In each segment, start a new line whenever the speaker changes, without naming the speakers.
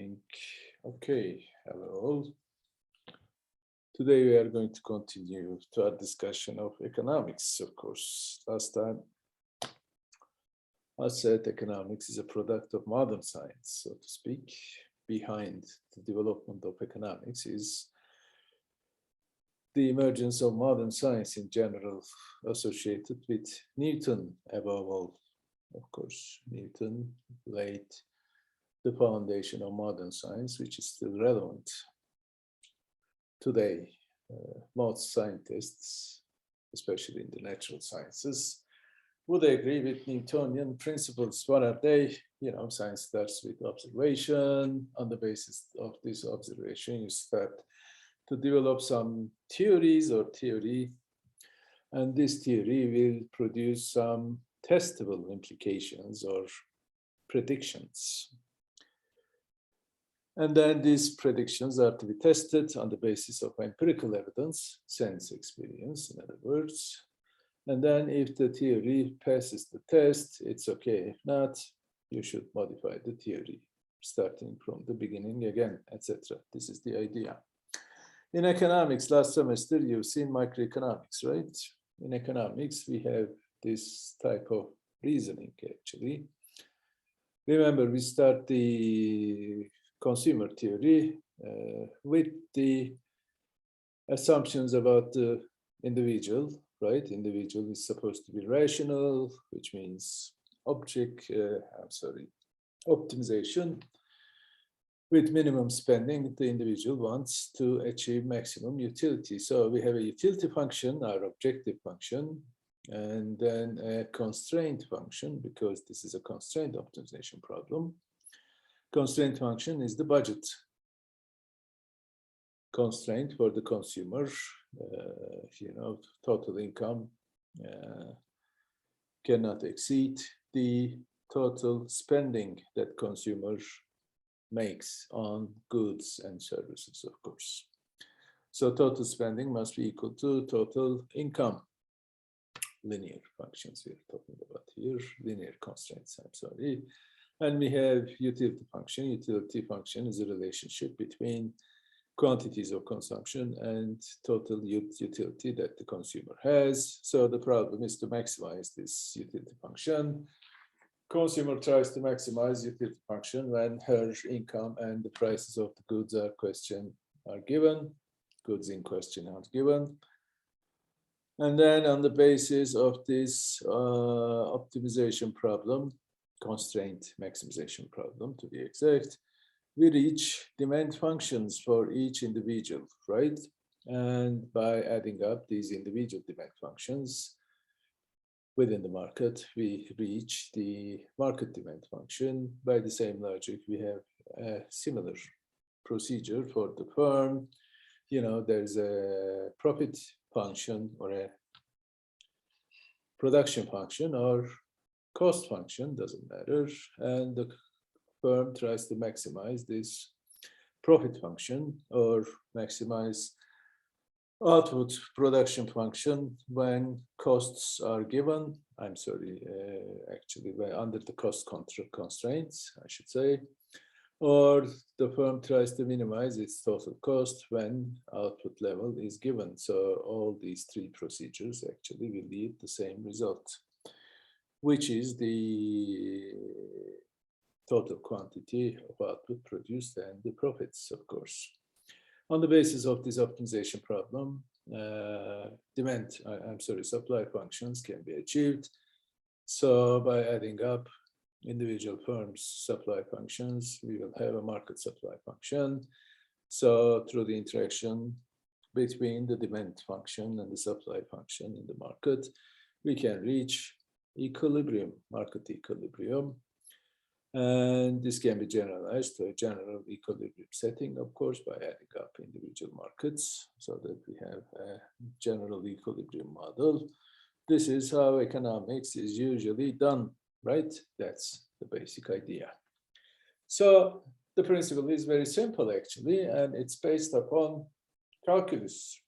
think, okay, hello all. Today we are going to continue to our discussion of economics, of course. Last time I said economics is a product of modern science, so to speak. Behind the development of economics is the emergence of modern science in general, associated with Newton above all. Of course, Newton laid the foundation of modern science, which is still relevant today. Most scientists, especially in the natural sciences, would agree with Newtonian principles. What are they? Science starts with observation. On the basis of this observation, you start to develop some theories or theory, and this theory will produce some testable implications or predictions. And then these predictions are to be tested on the basis of empirical evidence, sense experience, in other words. And then if the theory passes the test, it's okay. If not, you should modify the theory, starting from the beginning again, etc. This is the idea. In economics, last semester, you've seen microeconomics, right? In economics, we have this type of reasoning, actually. Remember, we start the consumer theory with the assumptions about the individual, right? Individual is supposed to be rational, which means optimization. With minimum spending, the individual wants to achieve maximum utility. So we have a utility function, our objective function, and then a constraint function, because this is a constraint optimization problem. Constraint function is the budget constraint for the consumer. Total income cannot exceed the total spending that consumer makes on goods and services, of course. So total spending must be equal to total income. Linear functions we are talking about here, linear constraints, I'm sorry. And we have utility function. Utility function is a relationship between quantities of consumption and total utility that the consumer has. So the problem is to maximize this utility function. Consumer tries to maximize utility function when her income and the prices of the goods are given. Goods in question are given. And then on the basis of this optimization problem, constraint maximization problem to be exact, we reach demand functions for each individual, right? And by adding up these individual demand functions within the market, we reach the market demand function. By the same logic, we have a similar procedure for the firm. There's a profit function or a production function or cost function, doesn't matter, and the firm tries to maximize this profit function or maximize output production function when costs are given. Actually under the cost constraints, I should say, or the firm tries to minimize its total cost when output level is given. So all these three procedures actually will lead the same result, which is the total quantity of output produced and the profits, of course. On the basis of this optimization problem, supply functions can be achieved. So by adding up individual firms' supply functions, we will have a market supply function. So through the interaction between the demand function and the supply function in the market, we can reach equilibrium, market equilibrium. And this can be generalized to a general equilibrium setting, of course, by adding up individual markets so that we have a general equilibrium model. This is how economics is usually done, right? That's the basic idea. So the principle is very simple, actually, and it's based upon calculus.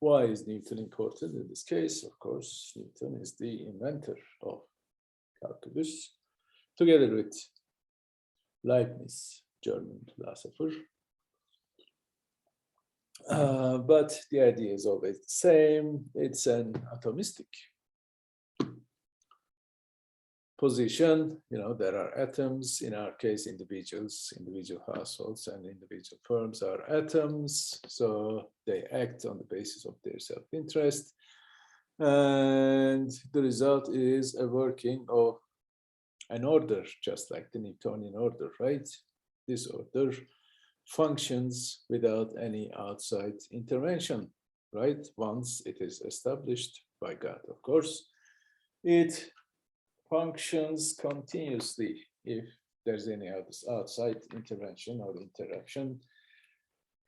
Why is Newton important in this case? Of course, Newton is the inventor of calculus, together with Leibniz, German philosopher. But the idea is always the same. It's an atomistic position. There are atoms. In our case, individuals, individual households, and individual firms are atoms. So they act on the basis of their self-interest. And the result is a working of an order, just like the Newtonian order, right? This order functions without any outside intervention, right? Once it is established by God, of course, it functions continuously. If there's any outside intervention or interaction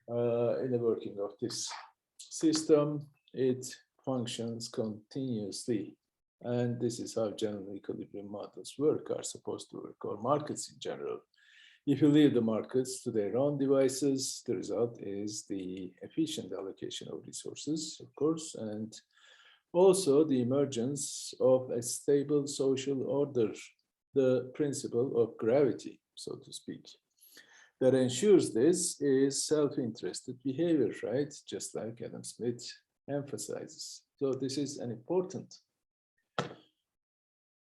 in the working of this system, it functions continuously. And this is how general equilibrium models are supposed to work, or markets in general. If you leave the markets to their own devices, the result is the efficient allocation of resources, of course, and also the emergence of a stable social order, the principle of gravity, so to speak. That ensures this is self-interested behavior, right? Just like Adam Smith emphasizes. So this is an important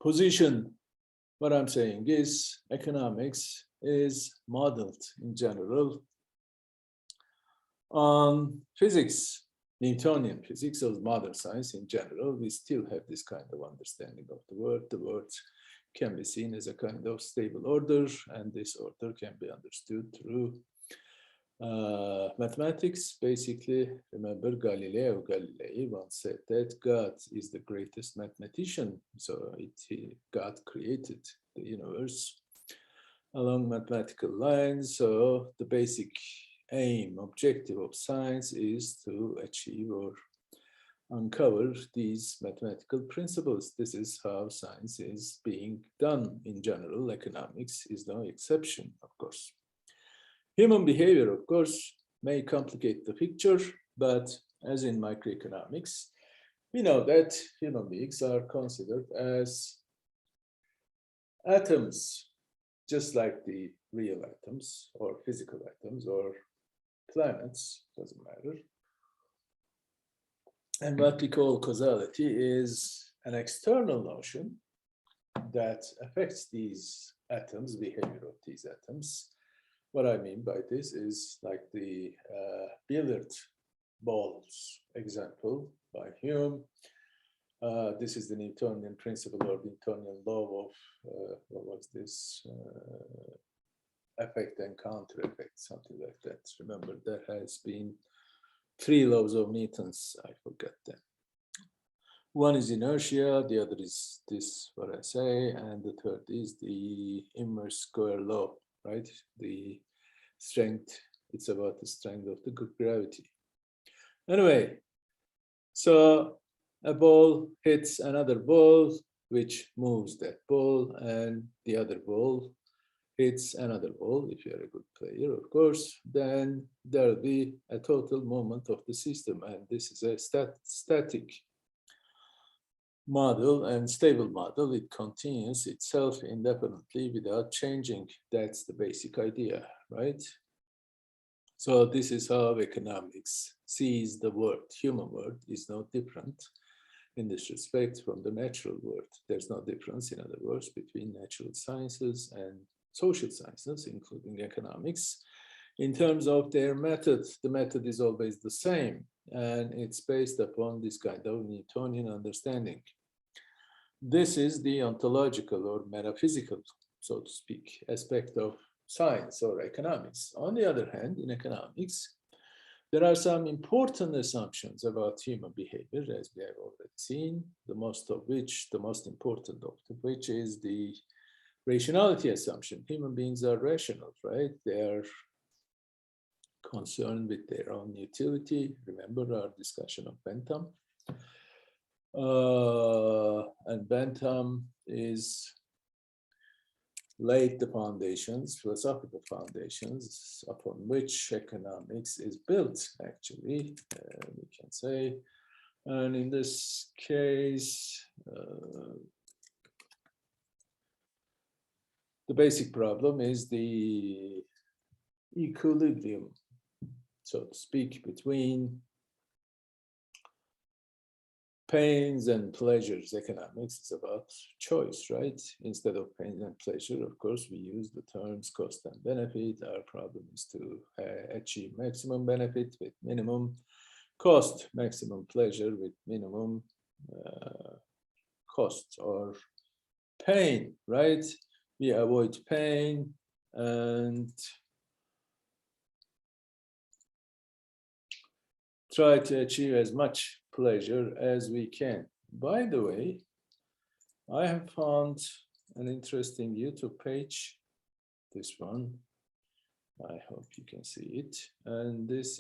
position. What I'm saying is economics is modeled in general on physics, Newtonian physics, or modern science in general. We still have this kind of understanding of the world. The world can be seen as a kind of stable order, and this order can be understood through mathematics. Basically, remember Galileo Galilei once said that God is the greatest mathematician. So God created the universe along mathematical lines. So the basic aim, objective of science is to achieve or uncover these mathematical principles. This is how science is being done in general. Economics is no exception, of course. Human behavior, of course, may complicate the picture, but as in microeconomics, we know that human beings are considered as atoms, just like the real atoms or physical atoms or planets, doesn't matter. And what we call causality is an external notion that affects these atoms, behavior of these atoms. What I mean by this is like the billiard balls example by Hume. This is the Newtonian principle or Newtonian law of, what was this? Effect and counter effect, something like that. Remember, there has been 3 laws of Newton's, I forgot them. One is inertia, the other is this, what I say, and the third is the inverse square law, right? The strength, it's about the strength of the gravity. Anyway, so a ball hits another ball, which moves that ball, and the other ball hits another ball. If you're a good player, of course, then there'll be a total movement of the system, and this is a static model and stable model. It continues itself indefinitely without changing. That's the basic idea, right? So this is how economics sees the world. Human world is no different in this respect from the natural world. There's no difference, in other words, between natural sciences and social sciences, including economics. In terms of their method, the method is always the same, and it's based upon this kind of Newtonian understanding. This is the ontological or metaphysical, so to speak, aspect of science or economics. On the other hand, in economics, there are some important assumptions about human behavior, as we have already seen, the most important of which is the rationality assumption. Human beings are rational, right? They are concerned with their own utility. Remember our discussion of Bentham. And Bentham laid the foundations, philosophical foundations, upon which economics is built, actually, we can say. And in this case, the basic problem is the equilibrium, so to speak, between pains and pleasures. Economics is about choice, right? Instead of pain and pleasure, of course, we use the terms cost and benefit. Our problem is to achieve maximum benefit with minimum cost, maximum pleasure with minimum cost or pain, right? We avoid pain and try to achieve as much pleasure as we can. By the way, I have found an interesting YouTube page, this one. I hope you can see it. And this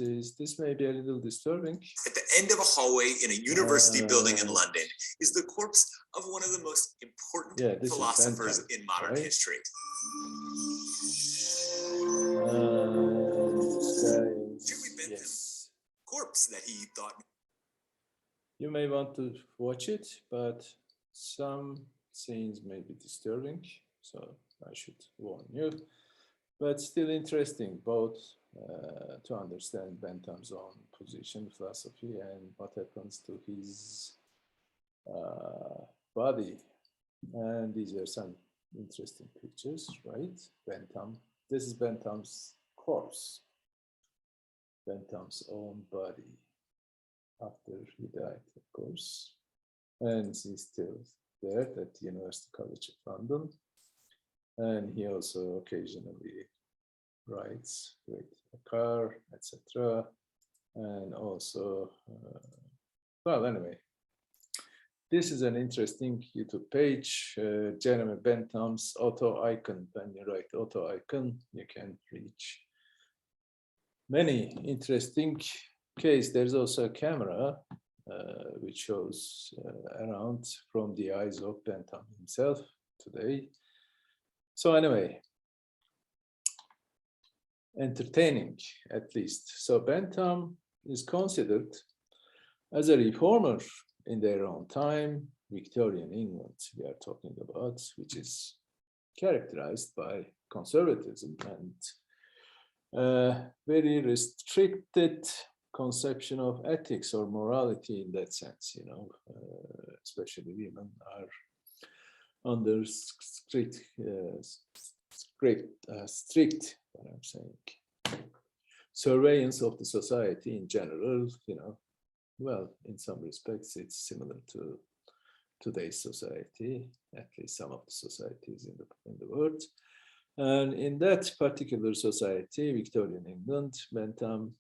may be a little disturbing.
At the end of a hallway in a university building in London is the corpse of one of the most important philosophers in modern history.
Yes.
Corpse that he thought.
You may want to watch it, but some scenes may be disturbing, so I should warn you. But still interesting, both to understand Bentham's own position, philosophy, and what happens to his body. And these are some interesting pictures, right? Bentham. This is Bentham's corpse, Bentham's own body after he died, of course. And he's still there at the University College of London. And he also occasionally rides with a car, etc. And also, well, anyway, this is an interesting YouTube page, Jeremy Bentham's auto icon. When you write auto icon, you can reach many interesting cases. There's also a camera which shows around from the eyes of Bentham himself today. So anyway, entertaining at least. So Bentham is considered as a reformer in their own time, Victorian England we are talking about, which is characterized by conservatism and very restricted conception of ethics or morality in that sense, you know, especially women are under strict, what I'm saying, surveillance of the society in general, you know. Well, in some respects, it's similar to today's society, at least some of the societies in the world. And in that particular society, Victorian England, Bentham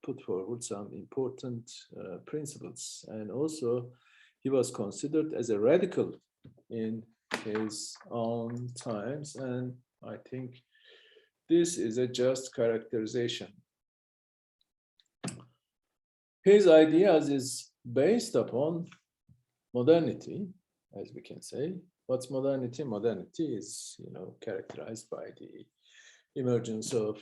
put forward some important principles. And also, he was considered as a radical in his own times. And I think this is a just characterization. His ideas is based upon modernity, as we can say. What's modernity? Modernity is, you know, characterized by the emergence of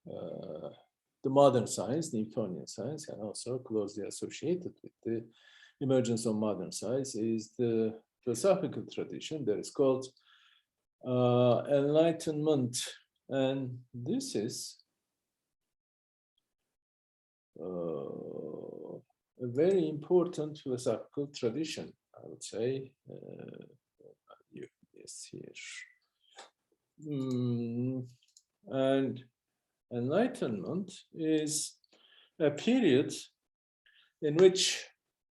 the modern science, Newtonian science, and also closely associated with the emergence of modern science is the philosophical tradition that is called Enlightenment. And this is a very important philosophical tradition, I would say. Yes, here. And Enlightenment is a period in which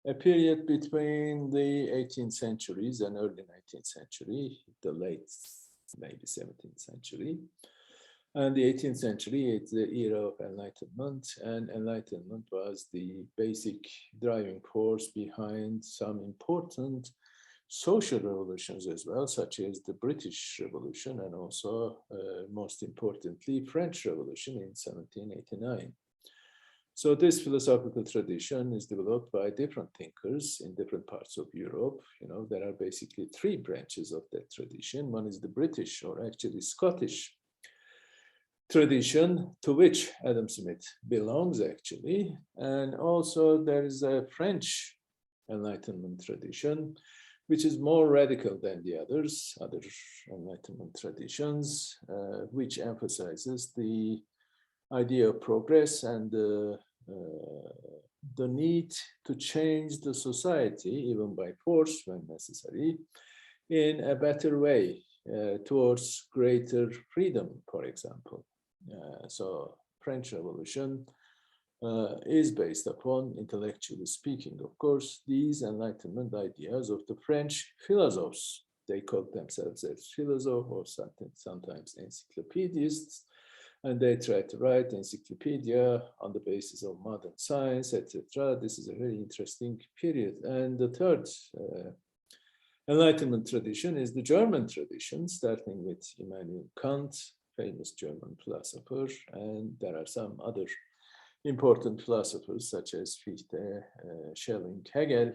a period between the 18th centuries and early 19th century, the late maybe 17th century. And the 18th century is the era of Enlightenment, and Enlightenment was the basic driving force behind some important social revolutions as well, such as the British Revolution and also, most importantly, French Revolution in 1789. So this philosophical tradition is developed by different thinkers in different parts of Europe. You know, there are basically three branches of that tradition. One is the British, or actually Scottish, tradition, to which Adam Smith belongs actually. And also there is a French Enlightenment tradition, which is more radical than the other Enlightenment traditions, which emphasizes the idea of progress and the need to change the society, even by force when necessary, in a better way towards greater freedom, for example. So French Revolution is based upon, intellectually speaking, of course, these Enlightenment ideas of the French philosophers. They called themselves as philosophers or sometimes encyclopedists, and they tried to write encyclopedia on the basis of modern science, etc. This is a very interesting period. And the third Enlightenment tradition is the German tradition, starting with Immanuel Kant, famous German philosopher, and there are some other important philosophers such as Fichte, Schelling, Hegel,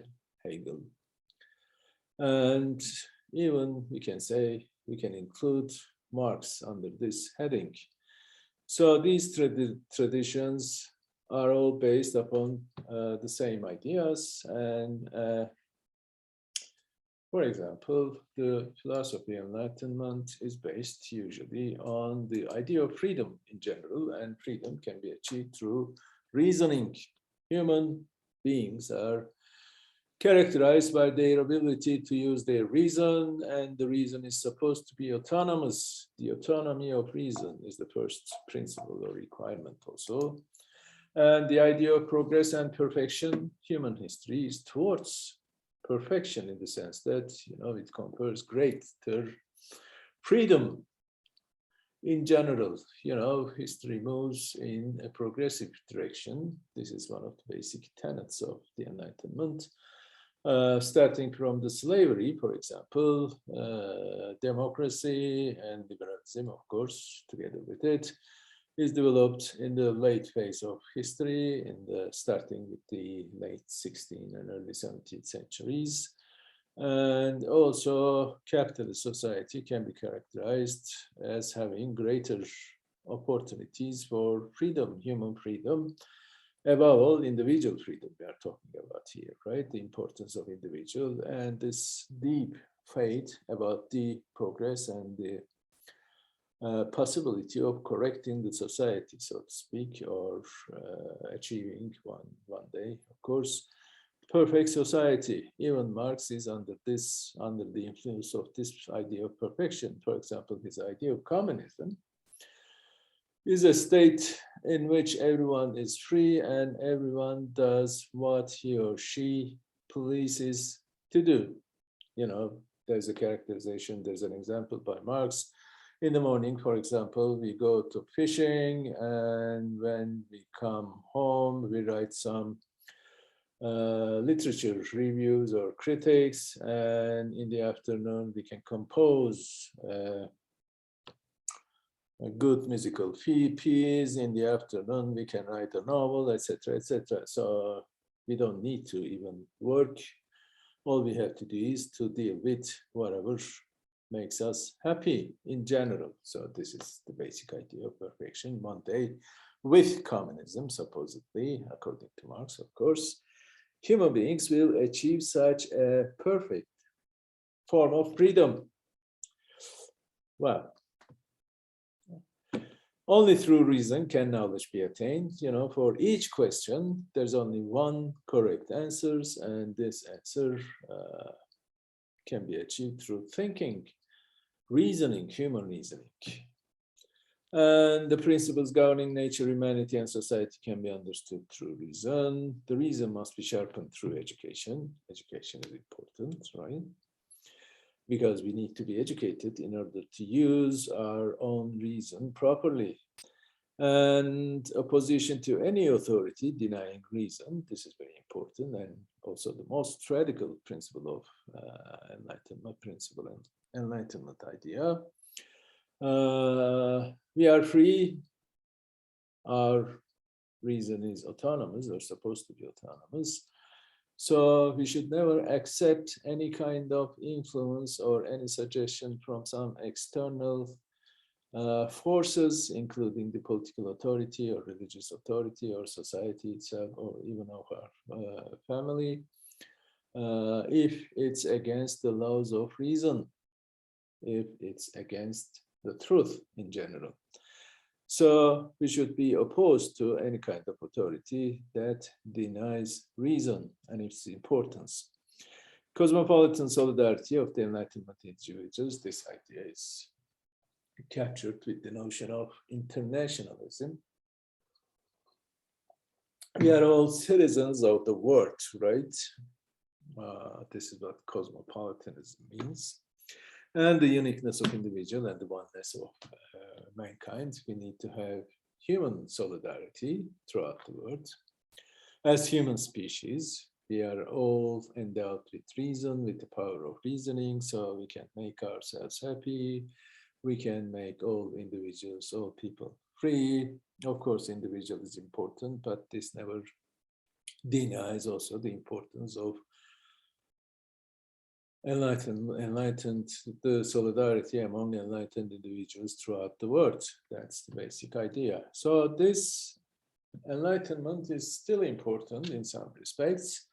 and even we can say we can include Marx under this heading. So these traditions are all based upon the same ideas, and for example, the philosophy of Enlightenment is based usually on the idea of freedom in general, and freedom can be achieved through reasoning. Human beings are characterized by their ability to use their reason, and the reason is supposed to be autonomous. The autonomy of reason is the first principle or requirement also. And the idea of progress and perfection, human history is towards perfection in the sense that, it confers greater freedom in general. History moves in a progressive direction. This is one of the basic tenets of the Enlightenment. Starting from the slavery, for example, democracy and liberalism, of course, together with it, is developed in the late phase of history, starting with the late 16th and early 17th centuries. And also, capitalist society can be characterized as having greater opportunities for freedom, human freedom, above all, individual freedom we are talking about here, right? The importance of individual and this deep faith about the progress and the possibility of correcting the society, so to speak, or achieving one day, of course, perfect society. Even Marx is under the influence of this idea of perfection. For example, his idea of communism is a state in which everyone is free and everyone does what he or she pleases to do. There's a characterization, there's an example by Marx. In the morning, for example, we go to fishing, and when we come home, we write some literature reviews or critics, and in the afternoon, we can compose a good musical piece. In the afternoon, we can write a novel, etc., etc. So we don't need to even work. All we have to do is to deal with whatever makes us happy in general. So this is the basic idea of perfection. One day, with communism, supposedly, according to Marx, of course, human beings will achieve such a perfect form of freedom. Well, only through reason can knowledge be attained. For each question, there's only one correct answer, and this answer can be achieved through thinking, reasoning, human reasoning. And the principles governing nature, humanity, and society can be understood through reason. The reason must be sharpened through education. Education is important, right? Because we need to be educated in order to use our own reason properly. And opposition to any authority denying reason, this is very important, and also the most radical principle of Enlightenment principle and Enlightenment idea. We are free. Our reason is autonomous, or supposed to be autonomous. So we should never accept any kind of influence or any suggestion from some external forces, including the political authority or religious authority or society itself, or even our family. if it's against the laws of reason, if it's against the truth in general. So we should be opposed to any kind of authority that denies reason and its importance. Cosmopolitan solidarity of the Enlightenment individuals, this idea is captured with the notion of internationalism. We are all citizens of the world, right? This is what cosmopolitanism means. And the uniqueness of individual and the oneness of mankind. We need to have human solidarity throughout the world. As human species, we are all endowed with reason, with the power of reasoning, so we can make ourselves happy. We can make all individuals, all people free. Of course, individual is important, but this never denies also the importance of enlightened the solidarity among enlightened individuals throughout the world. That's the basic idea. So this enlightenment is still important in some respects.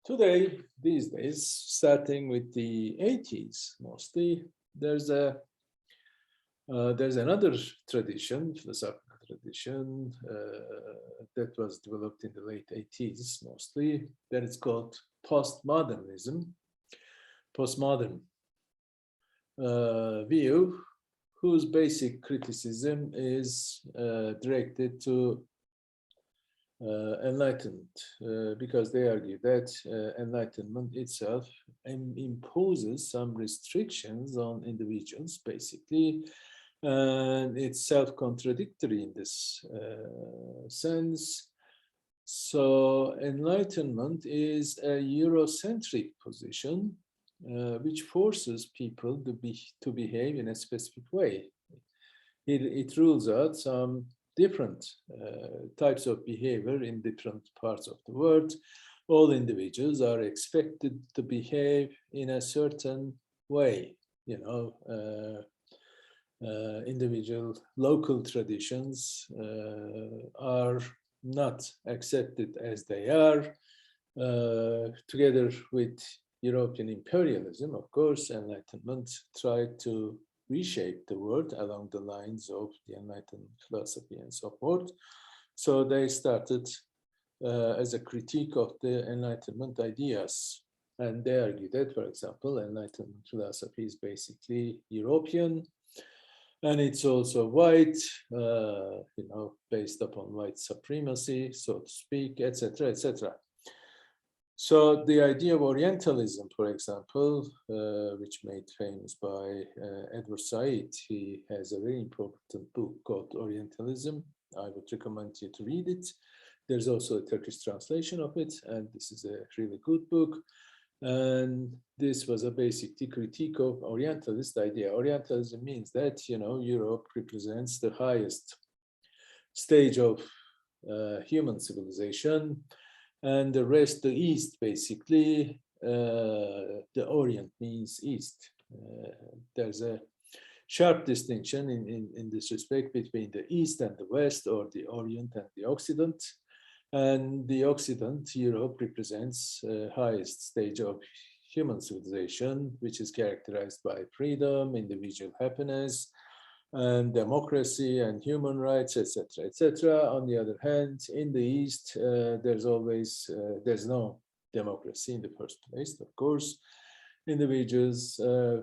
Today, these days, starting with the 80s mostly, there's another tradition, philosophical tradition, that was developed in the late 80s mostly, that is called postmodernism. Postmodern view, whose basic criticism is directed to enlightenment, because they argue that enlightenment itself imposes some restrictions on individuals, basically, and it's self-contradictory in this sense. So enlightenment is a Eurocentric position, which forces people to behave in a specific way. It rules out some different types of behavior in different parts of the world. All individuals are expected to behave in a certain way. You know, individual local traditions are not accepted as they are, together with European imperialism. Of course, Enlightenment tried to reshape the world along the lines of the Enlightenment philosophy and so forth. So they started as a critique of the Enlightenment ideas. And they argue that, for example, Enlightenment philosophy is basically European, and it's also white, you know, based upon white supremacy, so to speak, etc., etc. So the idea of Orientalism, for example, which made famous by Edward Said, he has a very important book called Orientalism. I would recommend you to read it. There's also a Turkish translation of it, and this is a really good book. And this was a basic critique of Orientalist idea. Orientalism means that, you know, Europe represents the highest stage of human civilization, and the rest, the East, basically, the Orient means East. There's a sharp distinction in this respect between the East and the West, or the Orient and the Occident. And the Occident, Europe, represents highest stage of human civilization, which is characterized by freedom, individual happiness, and democracy and human rights, etc., etc. On the other hand, in the East, there's no democracy in the first place, of course. Individuals,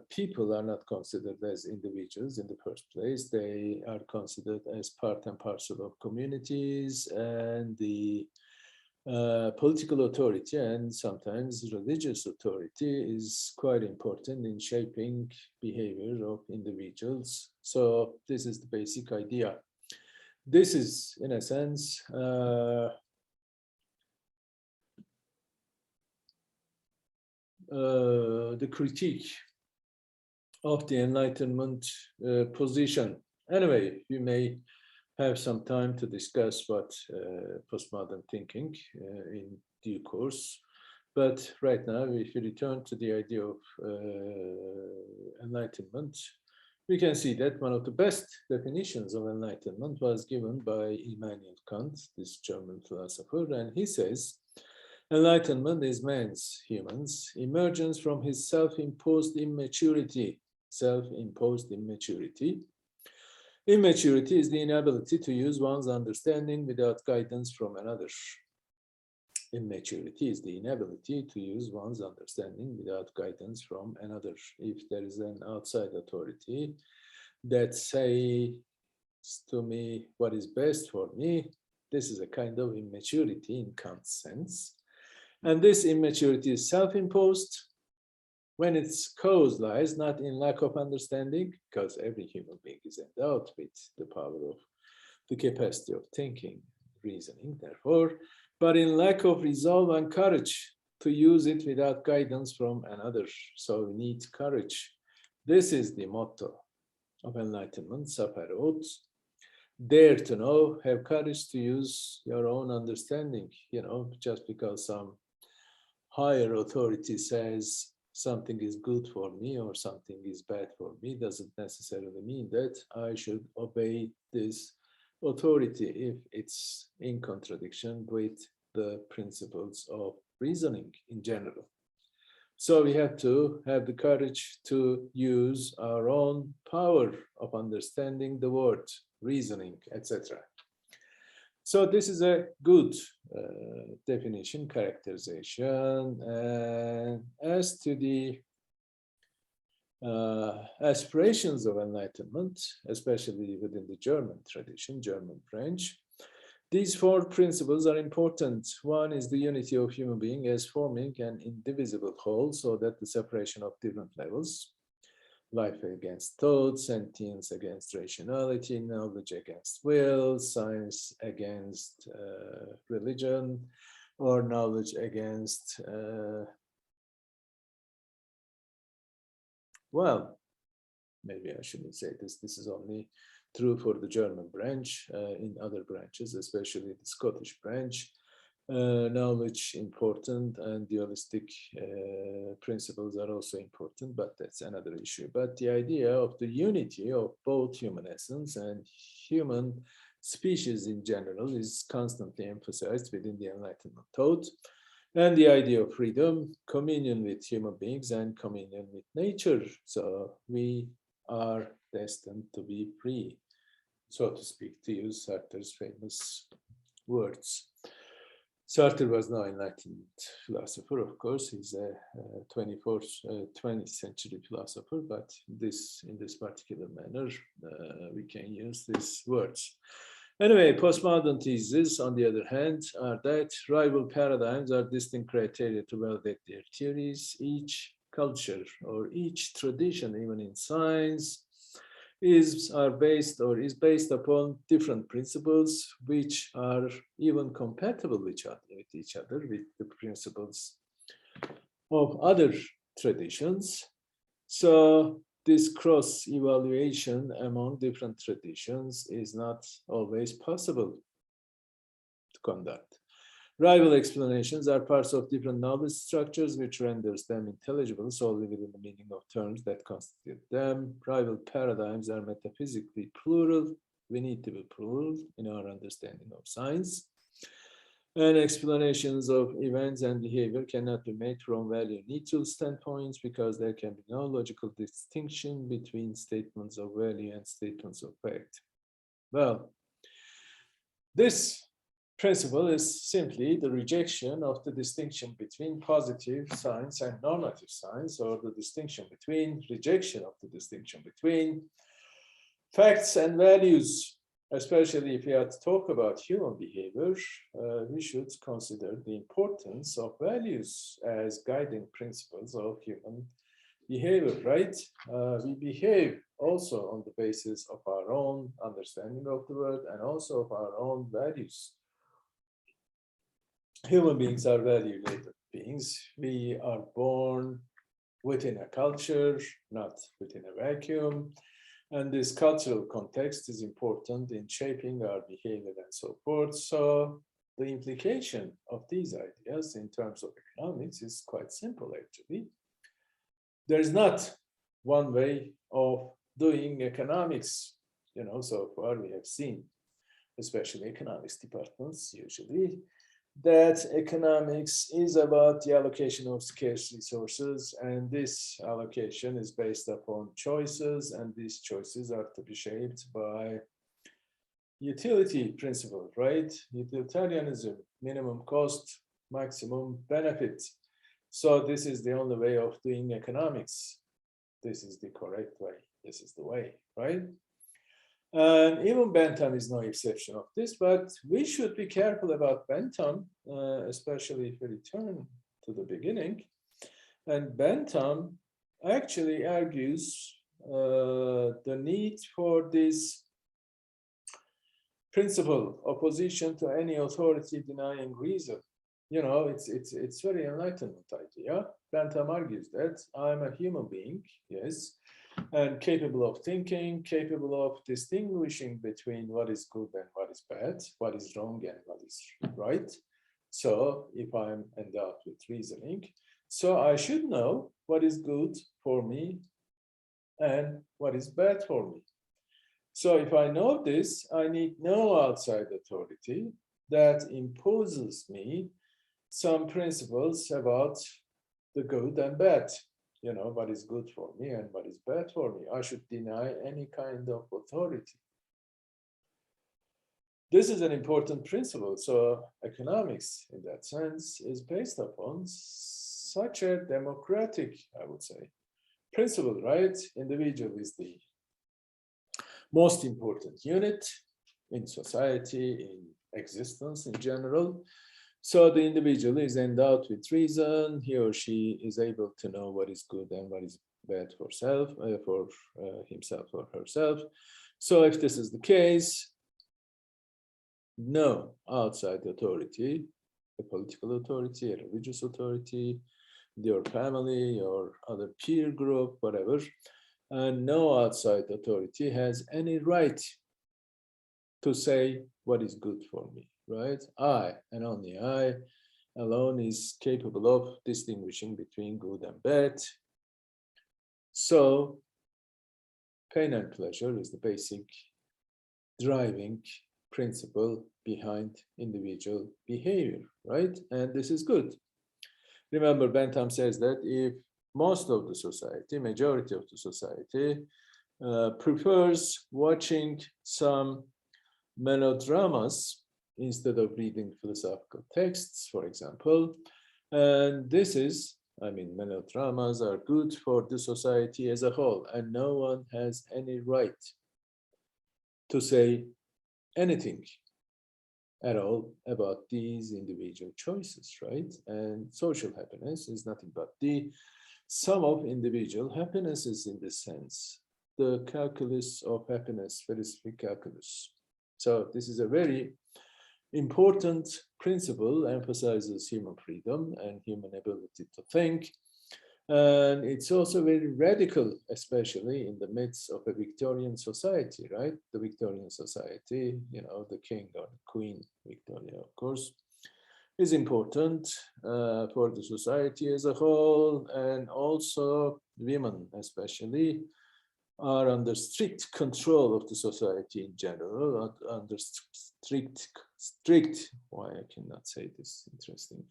people are not considered as individuals in the first place. They are considered as part and parcel of communities, and the political authority and sometimes religious authority is quite important in shaping behavior of individuals. So this is the basic idea. This is, in a sense, the critique of the Enlightenment position. Anyway, we may have some time to discuss what postmodern thinking in due course. But right now, if we return to the idea of enlightenment, we can see that one of the best definitions of enlightenment was given by Immanuel Kant, this German philosopher, and he says Enlightenment is man's, human's, emergence from his self-imposed immaturity. Self-imposed immaturity. Immaturity is the inability to use one's understanding without guidance from another. Immaturity is the inability to use one's understanding without guidance from another. If there is an outside authority that says to me what is best for me, this is a kind of immaturity in Kant's sense. And this immaturity is self-imposed when its cause lies not in lack of understanding, because every human being is endowed with the power of the capacity of thinking, reasoning, therefore, but in lack of resolve and courage to use it without guidance from another. So we need courage. This is the motto of enlightenment, Saparot. Dare to know, have courage to use your own understanding. Just because some higher authority says something is good for me or something is bad for me doesn't necessarily mean that I should obey this authority if it's in contradiction with the principles of reasoning in general. So we have to have the courage to use our own power of understanding the world, reasoning, etc. So this is a good definition, characterization. And as to the aspirations of enlightenment, especially within the German tradition, German branch, these four principles are important. One is the unity of human being as forming an indivisible whole, so that the separation of different levels, life against thought, sentience against rationality, knowledge against will, science against religion, or knowledge against, well, maybe I shouldn't say this. This is only true for the German branch. In other branches, especially the Scottish branch, knowledge important and dualistic principles are also important, but that's another issue. But the idea of the unity of both human essence and human species in general is constantly emphasized within the Enlightenment thought. And the idea of freedom, communion with human beings and communion with nature. So we are destined to be free, so to speak, to use Sartre's famous words. Sartre was no Enlightenment philosopher, of course. He's a 20th century philosopher, but in this particular manner, we can use these words. Anyway, postmodern theses, on the other hand, are that rival paradigms are distinct criteria to validate their theories. Each culture or each tradition, even in science, is based upon different principles which are even compatible with each other, with the principles of other traditions. So this cross-evaluation among different traditions is not always possible to conduct. Rival explanations are parts of different knowledge structures which renders them intelligible solely within the meaning of terms that constitute them. Rival paradigms are metaphysically plural. We need to be plural in our understanding of science. And explanations of events and behavior cannot be made from value-neutral standpoints because there can be no logical distinction between statements of value and statements of fact. Well, this principle is simply the rejection of the distinction between positive science and normative science, or the rejection of the distinction between facts and values. Especially if we are to talk about human behavior, we should consider the importance of values as guiding principles of human behavior, right? We behave also on the basis of our own understanding of the world and also of our own values. Human beings are value-laden beings. We are born within a culture, not within a vacuum. And this cultural context is important in shaping our behavior and so forth. So the implication of these ideas in terms of economics is quite simple, actually. There is not one way of doing economics. So far we have seen, especially economics departments usually, that economics is about the allocation of scarce resources, and this allocation is based upon choices, and these choices are to be shaped by utility principle, right? Utilitarianism, minimum cost, maximum benefit. So this is the only way of doing economics. This is the correct way. This is the way, right? And even Bentham is no exception of this, but we should be careful about Bentham, especially if we return to the beginning. And Bentham actually argues the need for this principle, opposition to any authority denying reason. You know, it's very Enlightenment idea. Bentham argues that I'm a human being, yes, and capable of thinking, capable of distinguishing between what is good and what is bad, what is wrong and what is right. So if I'm endowed with reasoning, so I should know what is good for me and what is bad for me. So if I know this, I need no outside authority that imposes me some principles about the good and bad. You know, what is good for me and what is bad for me. I should deny any kind of authority. This is an important principle. So economics, in that sense, is based upon such a democratic, I would say, principle, right? Individual is the most important unit in society, in existence in general. So the individual is endowed with reason. He or she is able to know what is good and what is bad for himself or herself. So if this is the case, no outside authority, a political authority, a religious authority, your family or other peer group, whatever, and no outside authority has any right to say what is good for me, right? I, and only I, alone is capable of distinguishing between good and bad. So pain and pleasure is the basic driving principle behind individual behavior, right? And this is good. Remember, Bentham says that if most of the society, majority of the society, prefers watching some melodramas instead of reading philosophical texts, for example. And this is, I mean, melodramas are good for the society as a whole, and no one has any right to say anything at all about these individual choices, right? And social happiness is nothing but the sum of individual happinesses in this sense, the calculus of happiness, philosophic calculus. So this is a very important principle, emphasizes human freedom and human ability to think. And it's also very radical, especially in the midst of a Victorian society, right? The Victorian society, you know, the king or the queen, Victoria, of course, is important for the society as a whole, and also women especially are under strict control of the society in general, under strict, why I cannot say this, interesting,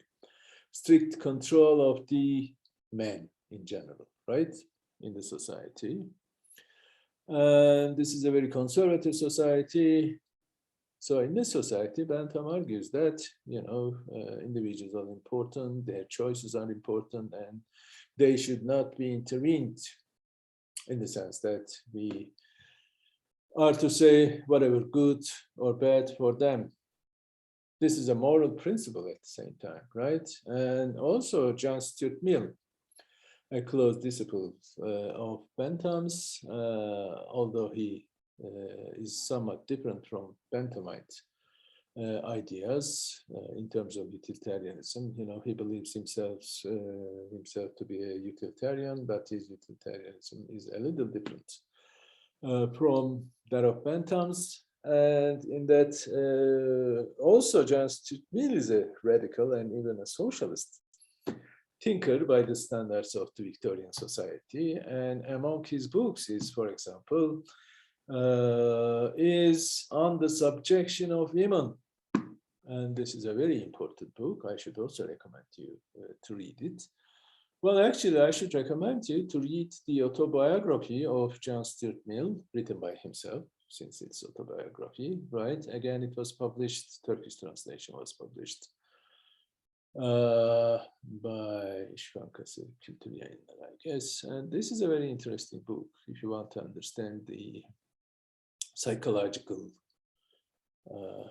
strict control of the men in general, right, in the society. And this is a very conservative society. So in this society, Bentham argues that, you know, individuals are important, their choices are important, and they should not be intervened in the sense that we are to say whatever good or bad for them. This is a moral principle at the same time, right? And also John Stuart Mill, a close disciple of Bentham's, although he is somewhat different from Benthamite ideas in terms of utilitarianism. You know, he believes himself to be a utilitarian, but his utilitarianism is a little different from that of Bentham's. And in that, also John Stuart Mill is a radical and even a socialist thinker by the standards of the Victorian society. And among his books is, for example, is on the subjection of women. And this is a very important book. I should also recommend you to read it. Well, actually, I should recommend you to read the autobiography of John Stuart Mill, written by himself, since it's autobiography, right? Again, it was published, Turkish translation was published by İş Bankası Kültür Yayınları, I guess. And this is a very interesting book if you want to understand the psychological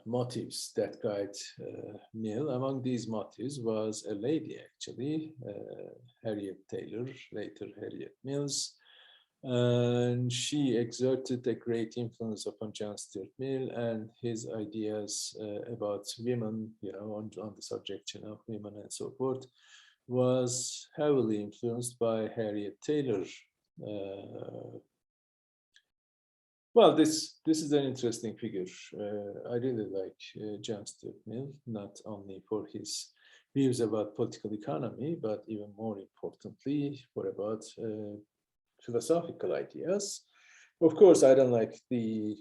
motives that guide Mill. Among these motives was a lady, actually, Harriet Taylor, later Harriet Mills, and she exerted a great influence upon John Stuart Mill, and his ideas about women, on the subject of women and so forth, was heavily influenced by Harriet Taylor. Well, this is an interesting figure. I really like John Stuart Mill, not only for his views about political economy, but even more importantly, for about philosophical ideas. Of course, I don't like the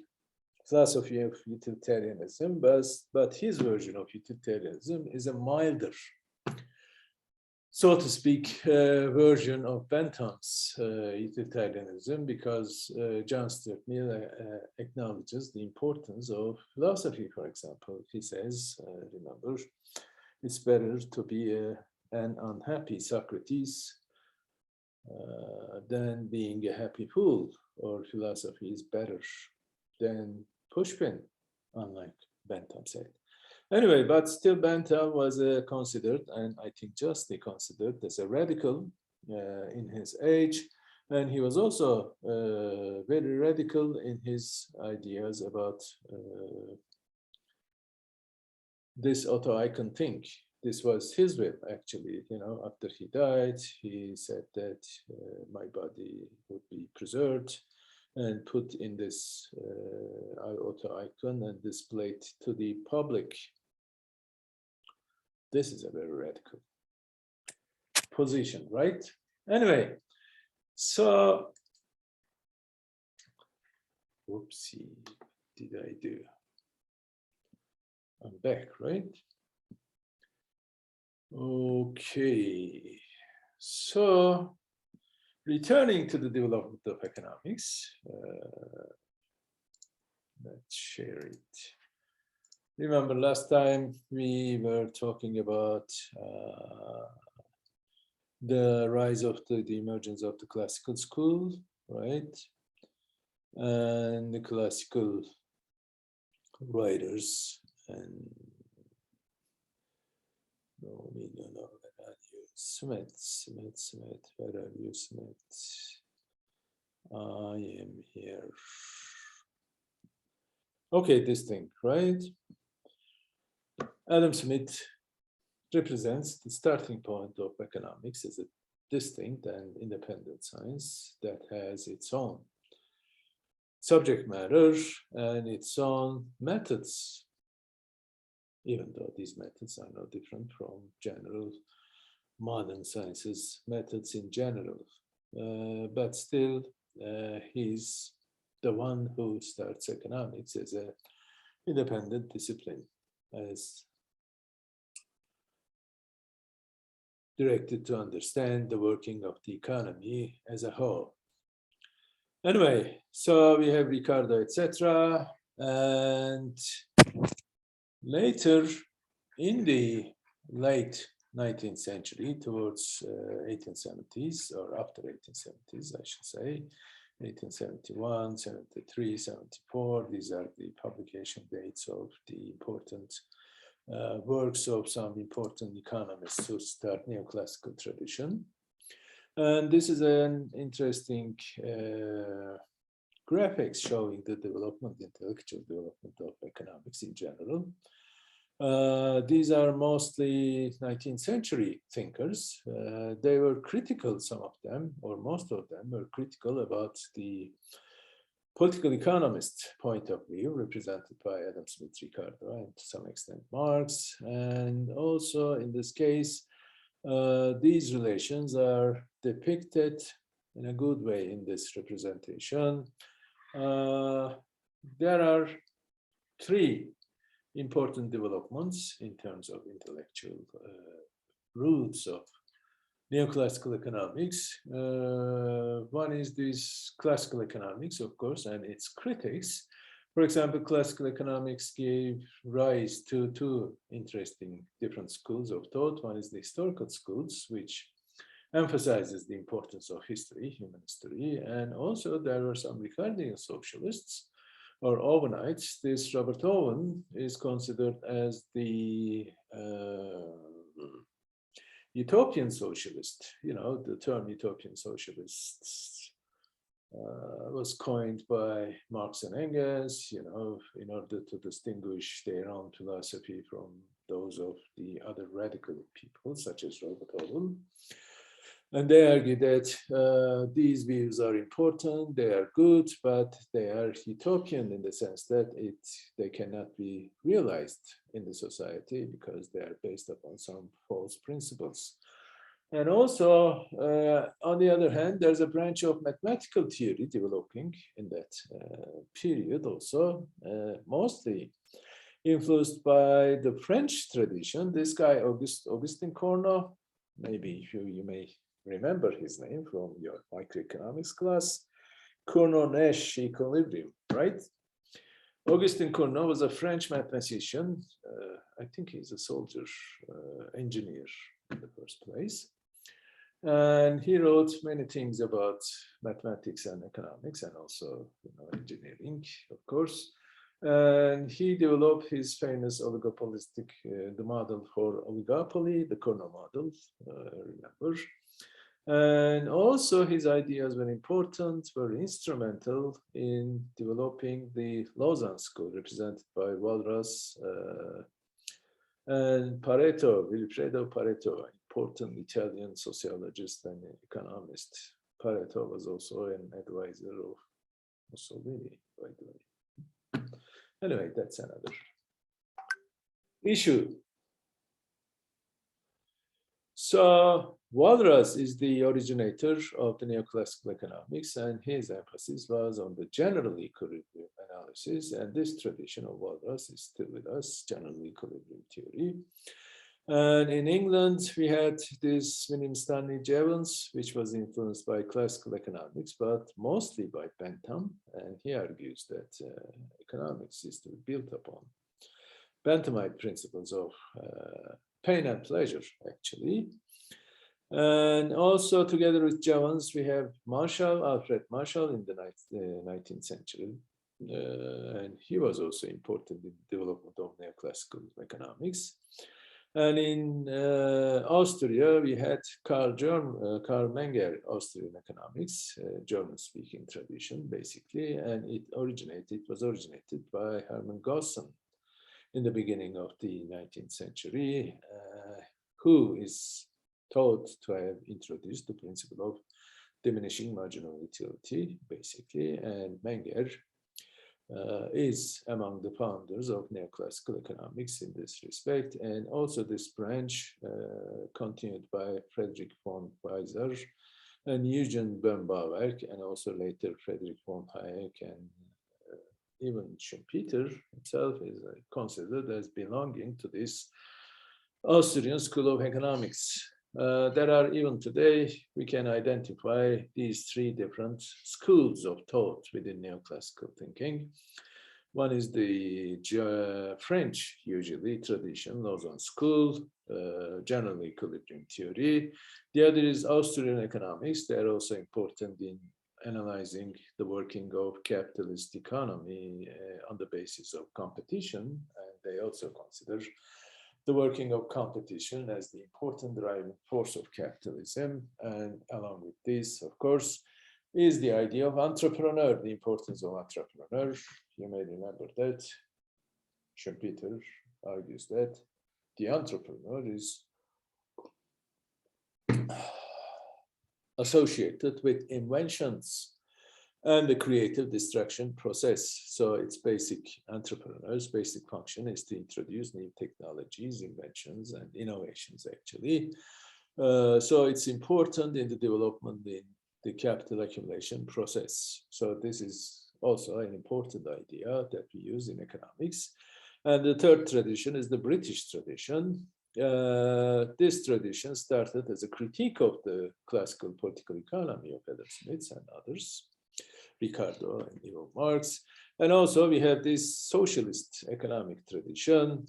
philosophy of utilitarianism, but his version of utilitarianism is a milder, so to speak, version of Bentham's utilitarianism, because John Stuart Mill acknowledges the importance of philosophy, for example. He says, remember, it's better to be an unhappy Socrates than being a happy fool, or philosophy is better than pushpin, unlike Bentham said. Anyway, but still Bentham was considered, and I think justly considered, as a radical in his age, and he was also very radical in his ideas about this auto-icon thing. This was his will, actually. After he died, he said that my body would be preserved and put in this auto-icon and displayed to the public. This is a very radical position, right? Anyway, so, whoopsie, what did I do? I'm back, right? Okay, so returning to the development of economics, let's share it. Remember last time we were talking about the rise of the emergence of the classical school, right? And the classical writers and Smith, where are you, Smith? I am here. Okay, this thing, right? Adam Smith represents the starting point of economics as a distinct and independent science that has its own subject matter and its own methods, even though these methods are no different from general modern sciences methods in general. But still, he's the one who starts economics as an independent discipline, as directed to understand the working of the economy as a whole. Anyway, so we have Ricardo, etc. And later in the late 19th century, towards 1870s, or after 1870s, I should say, 1871, 73, 74, these are the publication dates of the important works of some important economists who start neoclassical tradition. And this is an interesting graphics showing the development, intellectual development of economics in general. These are mostly 19th century thinkers. They were critical, some of them, or most of them were critical about the political economist point of view, represented by Adam Smith, Ricardo, and to some extent Marx. And also in this case, these relations are depicted in a good way in this representation. There are three important developments in terms of intellectual roots of neoclassical economics. One is this classical economics, of course, and its critics. For example, classical economics gave rise to two interesting different schools of thought. One is the historical schools, which emphasizes the importance of history, human history, and also there were some Ricardian socialists or Owenites. This Robert Owen is considered as the utopian socialist. You know, the term utopian socialists was coined by Marx and Engels, you know, in order to distinguish their own philosophy from those of the other radical people, such as Robert Owen. And they argue that these views are important, they are good, but they are utopian in the sense that they cannot be realized in the society because they are based upon some false principles. And also, on the other hand, there's a branch of mathematical theory developing in that period also, mostly influenced by the French tradition. This guy, Augustin Cournot, maybe you may remember his name from your microeconomics class, Cournot-Nash equilibrium, right? Augustin Cournot was a French mathematician. I think he's a soldier engineer in the first place. And he wrote many things about mathematics and economics and also, you know, engineering, of course. And he developed his famous oligopolistic, the model for oligopoly, the Cournot model, remember. And also his ideas were important, were instrumental in developing the Lausanne school, represented by Walras and Pareto, Vilfredo Pareto, important Italian sociologist and economist. Pareto was also an advisor of Mussolini, by the way. Anyway, that's another issue. So Walras is the originator of the neoclassical economics, and his emphasis was on the general equilibrium analysis, and this tradition of Walras is still with us, general equilibrium theory. And in England, we had this William Stanley Jevons, which was influenced by classical economics, but mostly by Bentham, and he argues that economics is to be built upon Benthamite principles of pain and pleasure, actually. And also together with Jevons, we have Marshall, Alfred Marshall in the 19th century. And he was also important in the development of neoclassical economics. And in Austria, we had Karl Menger, Austrian economics, German-speaking tradition, basically, and it was originated by Hermann Gossen in the beginning of the 19th century, who is thought to have introduced the principle of diminishing marginal utility, basically, and Menger is among the founders of neoclassical economics in this respect, and also this branch continued by Friedrich von Weiser and Eugen Böhm-Bawerk, and also later Friedrich von Hayek, and even Schumpeter himself is considered as belonging to this Austrian school of economics. There are even today, we can identify these three different schools of thought within neoclassical thinking. One is the French, usually, tradition, Lausanne school, general equilibrium theory. The other is Austrian economics. They're also important in analyzing the working of capitalist economy on the basis of competition. And they also consider the working of competition as the important driving force of capitalism. And along with this, of course, is the idea of entrepreneur, the importance of entrepreneur. You may remember that Schumpeter argues that the entrepreneur is associated with inventions and the creative destruction process. So its basic entrepreneur's basic function is to introduce new technologies, inventions, and innovations, actually. So it's important in the development in the capital accumulation process. So this is also an important idea that we use in economics. And the third tradition is the British tradition. This tradition started as a critique of the classical political economy of Adam Smith and others, Ricardo and Leo Marx. And also we have this socialist economic tradition,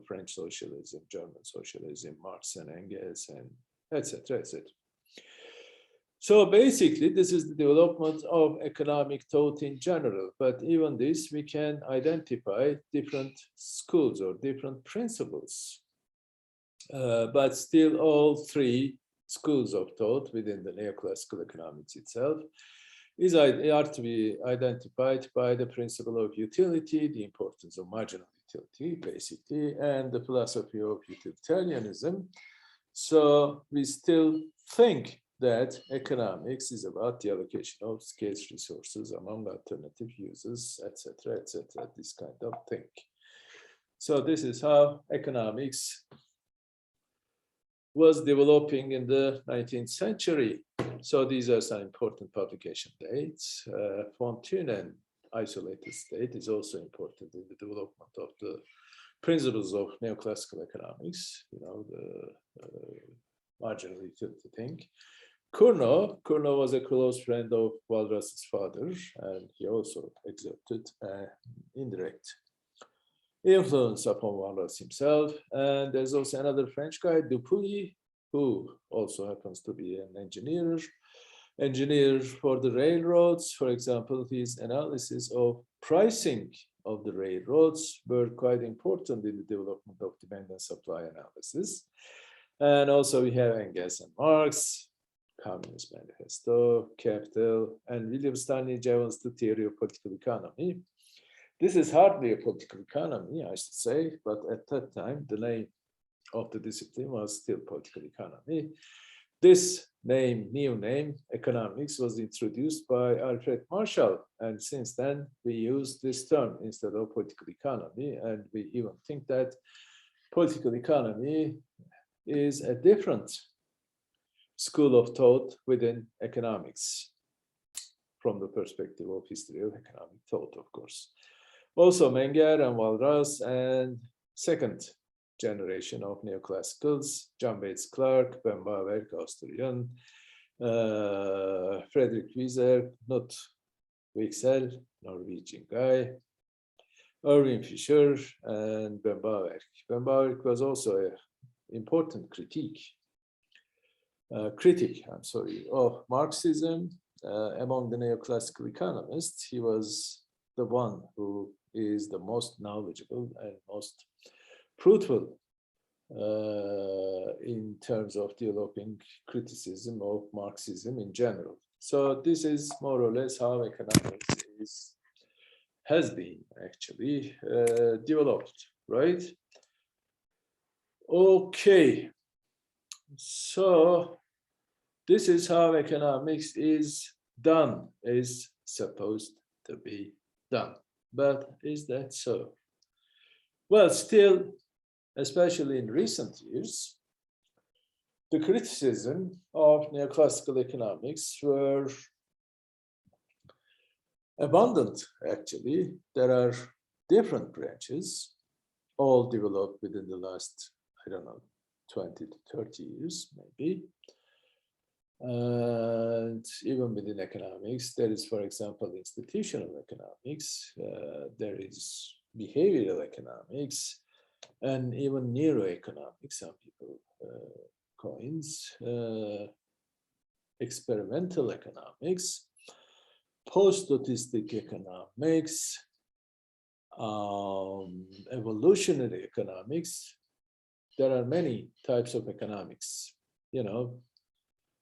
French socialism, German socialism, Marx and Engels, and etc., etc. So basically, this is the development of economic thought in general. But even this, we can identify different schools or different principles. But still, all three schools of thought within the neoclassical economics itself are to be identified by the principle of utility, the importance of marginal utility, basically, and the philosophy of utilitarianism. So we still think that economics is about the allocation of scarce resources among alternative uses, etc., this kind of thing. So this is how economics was developing in the 19th century. So these are some important publication dates. Fontaine and isolated state is also important in the development of the principles of neoclassical economics, the marginal utility thing. Cournot was a close friend of Walras's father, and he also exerted indirect influence upon Walras himself. And there's also another French guy, Dupuy, who also happens to be an engineer for the railroads. For example, his analysis of pricing of the railroads were quite important in the development of demand and supply analysis. And also we have Engels and Marx, Communist Manifesto, Capital, and William Stanley Jevons' The Theory of Political Economy. This is hardly a political economy, I should say, but at that time, the name of the discipline was still political economy. This name, new name, economics, was introduced by Alfred Marshall, and since then we use this term instead of political economy, and we even think that political economy is a different school of thought within economics from the perspective of history of economic thought, of course. Also Menger and Walras and second generation of neoclassicals, John Bates Clark, Ben Bauwerk, Austrian, Frederick Wieser, not Wicksell, Norwegian guy, Erwin Fischer, and Ben Bauwerk. Ben Bauwerk was also an important critic of Marxism. Among the neoclassical economists, he was the one who is the most knowledgeable and most fruitful in terms of developing criticism of Marxism in general. So this is more or less how economics has been actually developed, right? Okay, so this is how economics is done, is supposed to be done. But is that so? Well, still, especially in recent years, the criticism of neoclassical economics were abundant, actually. There are different branches, all developed within the last, 20 to 30 years, maybe. And even within economics, there is, for example, institutional economics, there is behavioral economics, and even neuroeconomics, some people coins, experimental economics, post-statistic economics, evolutionary economics. There are many types of economics,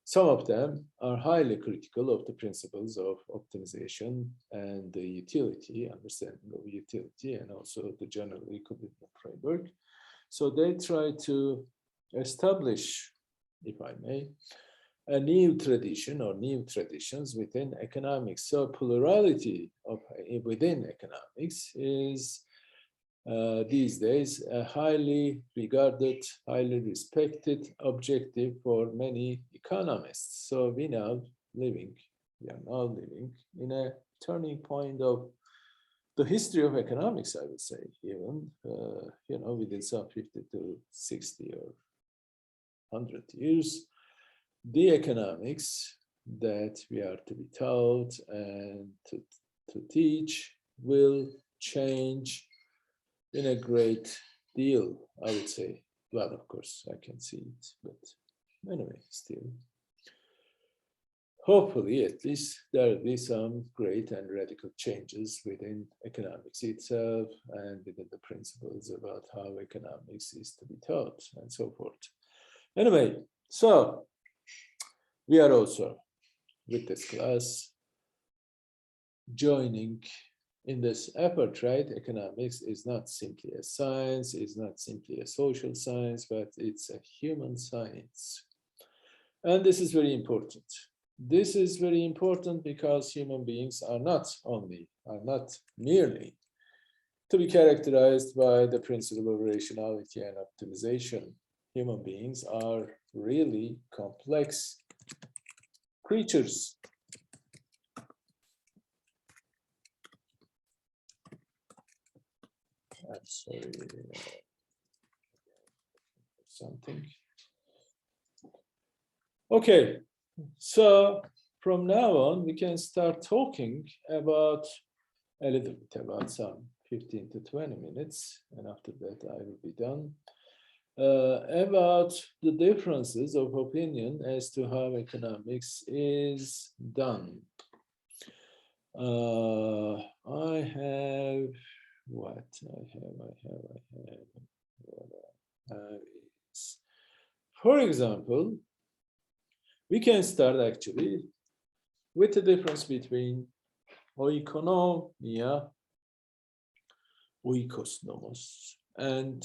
Some of them are highly critical of the principles of optimization and the utility, understanding of utility, and also the general equilibrium framework. So they try to establish, if I may, a new tradition or new traditions within economics. So plurality within economics is these days a highly regarded, highly respected objective for many economists. So we are now living in a turning point of the history of economics, I would say, even, within some 50 to 60 or 100 years, the economics that we are to be taught and to teach will change in a great deal, I would say. Well, of course, I can see it, but anyway, still. Hopefully, at least, there will be some great and radical changes within economics itself and within the principles about how economics is to be taught and so forth. Anyway, so we are also, with this class, joining in this effort, right? Economics is not simply a science, is not simply a social science, but it's a human science. And this is very important. This is very important because human beings are not merely to be characterized by the principle of rationality and optimization. Human beings are really complex creatures. I'm sorry, something. Okay, so from now on, we can start talking about a little bit about some 15 to 20 minutes, and after that I will be done, about the differences of opinion as to how economics is done. I have what I have. For example, we can start actually with the difference between oikonomia, oikos nomos, and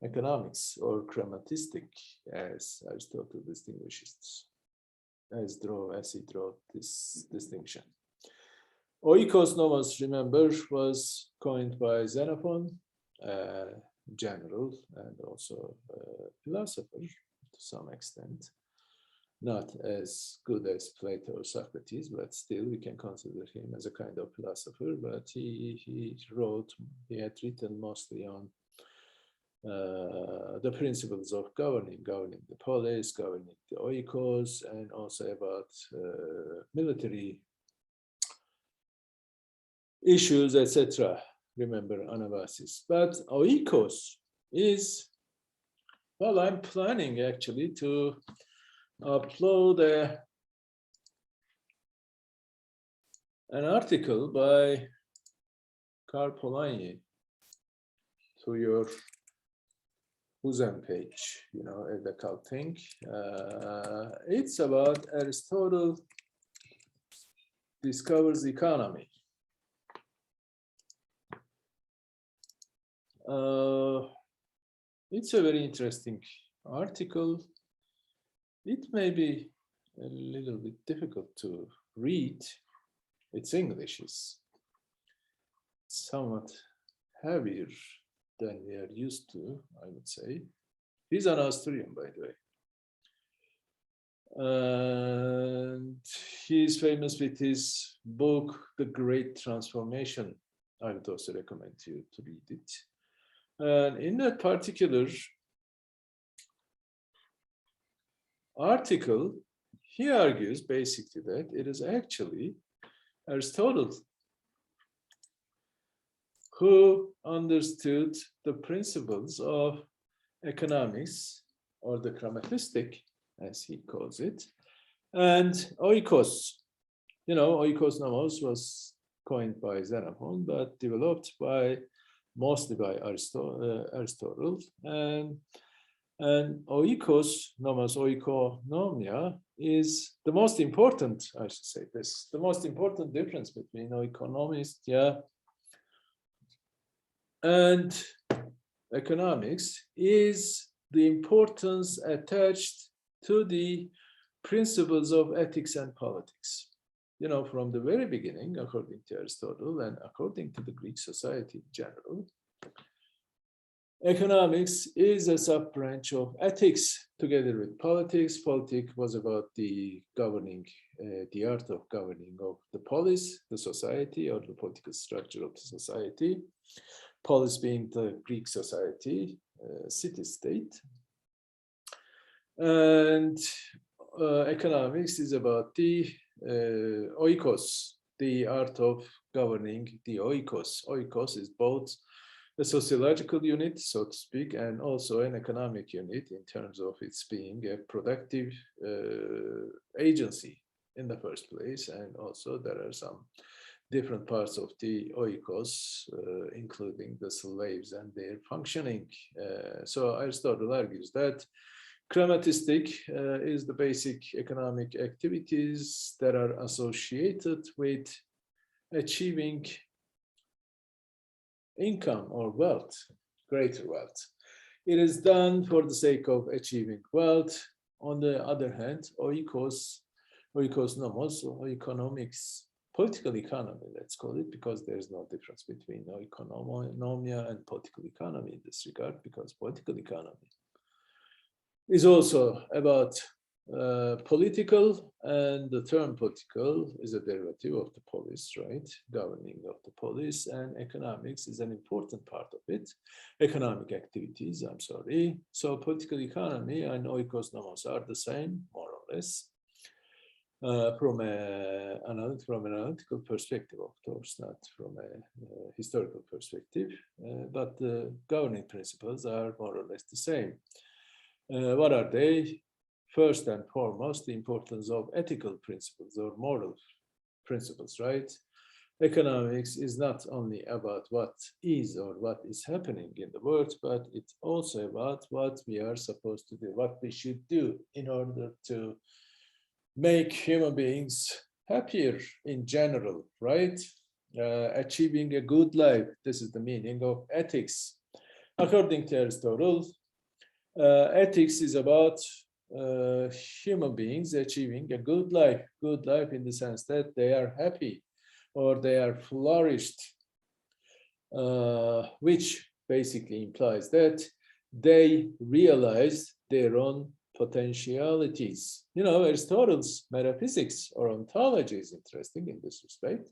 economics, or grammatistic, as Aristotle distinguishes, as he drew this distinction. Oikos nomos, remember, was coined by Xenophon, a general and also a philosopher to some extent. Not as good as Plato or Socrates, but still we can consider him as a kind of philosopher. But he had written mostly on the principles of governing the polis, governing the oikos, and also about military issues, etc. Remember Anabasis. But oikos is, well, I'm planning actually to upload an article by Karl Polanyi to your Uzan page, at the cult thing. It's about Aristotle discovers economy. It's a very interesting article. It may be a little bit difficult to read. Its English is somewhat heavier than we are used to, I would say. He's an Austrian, by the way. And he's famous with his book, The Great Transformation. I would also recommend you to read it. And in that particular article, he argues basically that it is actually Aristotle who understood the principles of economics, or the grammatistic, as he calls it, and oikos. Oikos nomos was coined by Xenophon, but developed mostly by Aristotle, and oikos nomos, oikonomia, is the most important, I should say this, the most important difference between oikonomist, and economics is the importance attached to the principles of ethics and politics. From the very beginning, according to Aristotle and according to the Greek society in general, Economics is a sub-branch of ethics together with politics. Politics was about the governing, the art of governing of the polis, the society, or the political structure of the society. Polis being the Greek society, city-state. And economics is about the oikos, the art of governing the oikos. Oikos is both a sociological unit, so to speak, and also an economic unit in terms of its being a productive agency in the first place. And also there are some different parts of the oikos, including the slaves and their functioning. So Aristotle argues that Chromatistic is the basic economic activities that are associated with achieving income or wealth, greater wealth. It is done for the sake of achieving wealth. On the other hand, oikos nomos, or economics, political economy, let's call it, because there's no difference between oikonomia and political economy in this regard, because political economy is also about political, and the term political is a derivative of the polis, right? Governing of the polis, and economics is an important part of it. Economic activities, I'm sorry. So political economy and oikos nomos are the same, more or less, from an analytical perspective, of course, not from a historical perspective, but the governing principles are more or less the same. What are they? First and foremost, the importance of ethical principles or moral principles, right? Economics is not only about what is or what is happening in the world, but it's also about what we are supposed to do, what we should do in order to make human beings happier in general, right? Achieving a good life. This is the meaning of ethics. According to Aristotle, ethics is about human beings achieving a good life in the sense that they are happy or they are flourished, which basically implies that they realize their own potentialities. You know, Aristotle's metaphysics or ontology is interesting in this respect,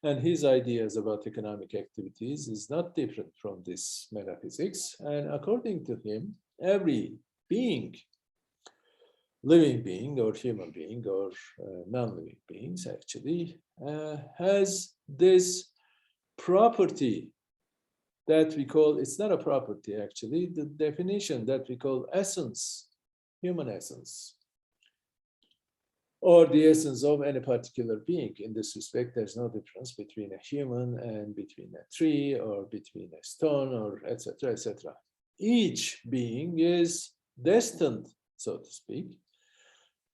and his ideas about economic activities is not different from this metaphysics. And according to him, every being, living being or human being or non-living beings actually, has this property that we call, it's not a property actually, the definition that we call essence, human essence, or the essence of any particular being. In this respect, there's no difference between a human and between a tree or between a stone or etc., etc. Each being is destined, so to speak,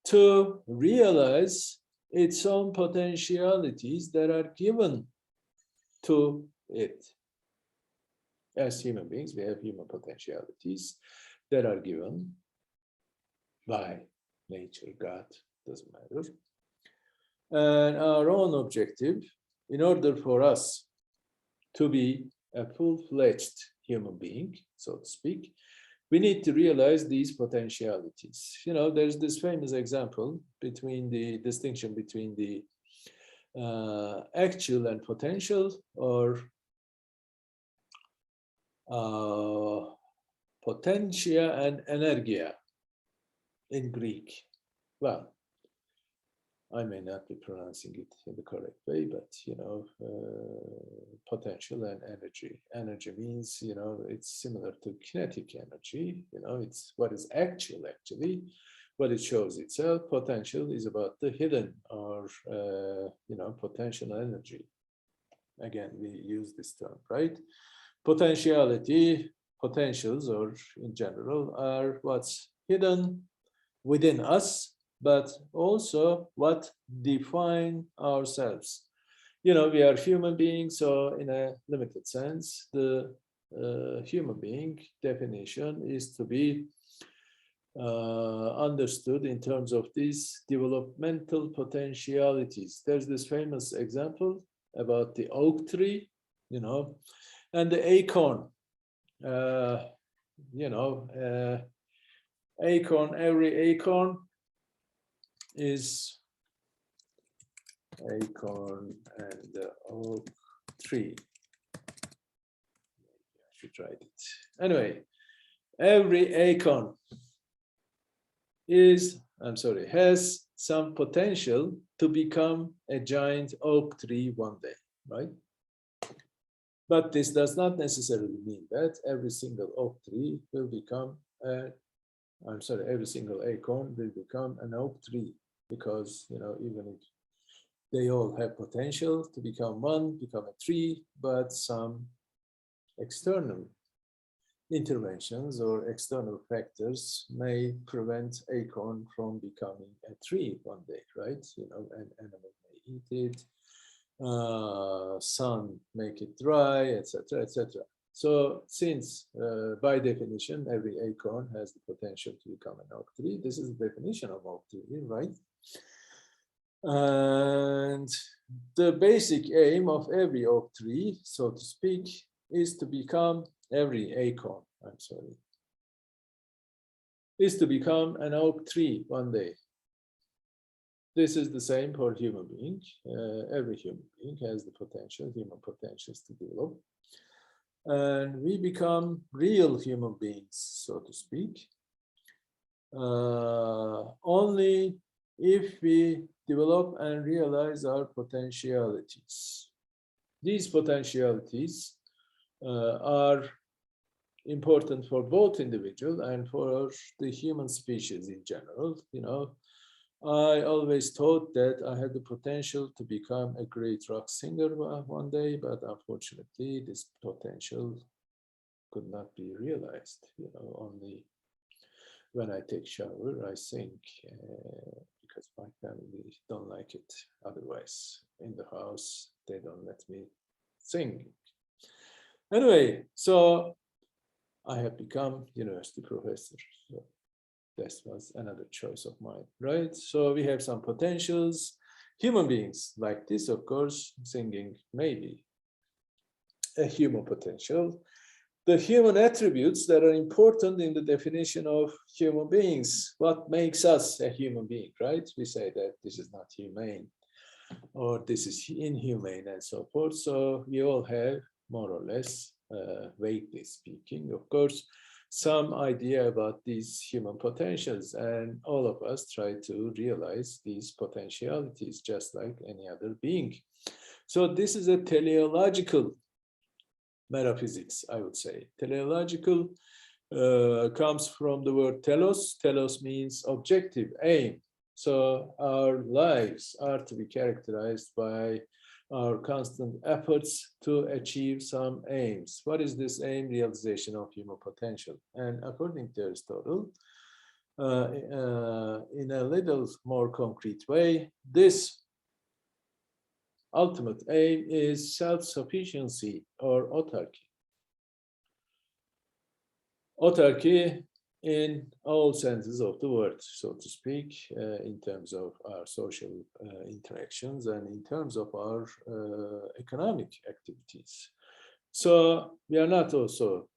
to realize its own potentialities that are given to it. As human beings, we have human potentialities that are given by nature, God, doesn't matter. And our own objective, in order for us to be a full-fledged human being, so to speak, we need to realize these potentialities. You know, there's this famous example between the distinction between the actual and potential, or potentia and energia in Greek. Well, I may not be pronouncing it in the correct way, but, you know, potential and energy. Energy means, you know, it's similar to kinetic energy. You know, it's what is actual, actually, what it shows itself. Potential is about the hidden or, you know, potential energy. Again, we use this term, right? Potentiality, potentials, or in general, are what's hidden within us, but also what define ourselves. You know, we are human beings, so in a limited sense, the human being definition is to be understood in terms of these developmental potentialities. There's this famous example about the oak tree, you know, and the acorn. acorn, every acorn is acorn and the oak tree. I should write it. Anyway, every acorn has some potential to become a giant oak tree one day, right? But this does not necessarily mean that every single oak tree will become every single acorn will become an oak tree, because even if they all have potential to become a tree, but some external interventions or external factors may prevent acorn from becoming a tree one day, right? An animal may eat it, sun make it dry, etc., etc. So since by definition every acorn has the potential to become an oak tree, this is the definition of oak tree, right? And the basic aim of every oak tree, so to speak, is to become is to become an oak tree one day. This is the same for human being. Every human being has the potential, human potentials to develop. And we become real human beings, so to speak, only if we develop and realize our potentialities. These potentialities are important for both individual and for the human species in general. I always thought that I had the potential to become a great rock singer one day, but unfortunately, this potential could not be realized. Only when I take shower, I sing because my family don't like it. Otherwise, in the house, they don't let me sing. Anyway, so I have become university professor. So this was another choice of mine, right? So we have some potentials. Human beings like this, of course, singing may be a human potential. The human attributes that are important in the definition of human beings, what makes us a human being, right? We say that this is not humane or this is inhumane and so forth. So we all have more or less, vaguely speaking, of course, some idea about these human potentials, and all of us try to realize these potentialities just like any other being. So this is a teleological metaphysics, I would say. Teleological comes from the word telos. Telos means objective, aim. So our lives are to be characterized by our constant efforts to achieve some aims. What is this aim? Realization of human potential. And according to Aristotle, in a little more concrete way, this ultimate aim is self-sufficiency or autarky. Autarky in all senses of the word, so to speak, in terms of our social interactions and in terms of our economic activities. So we are not also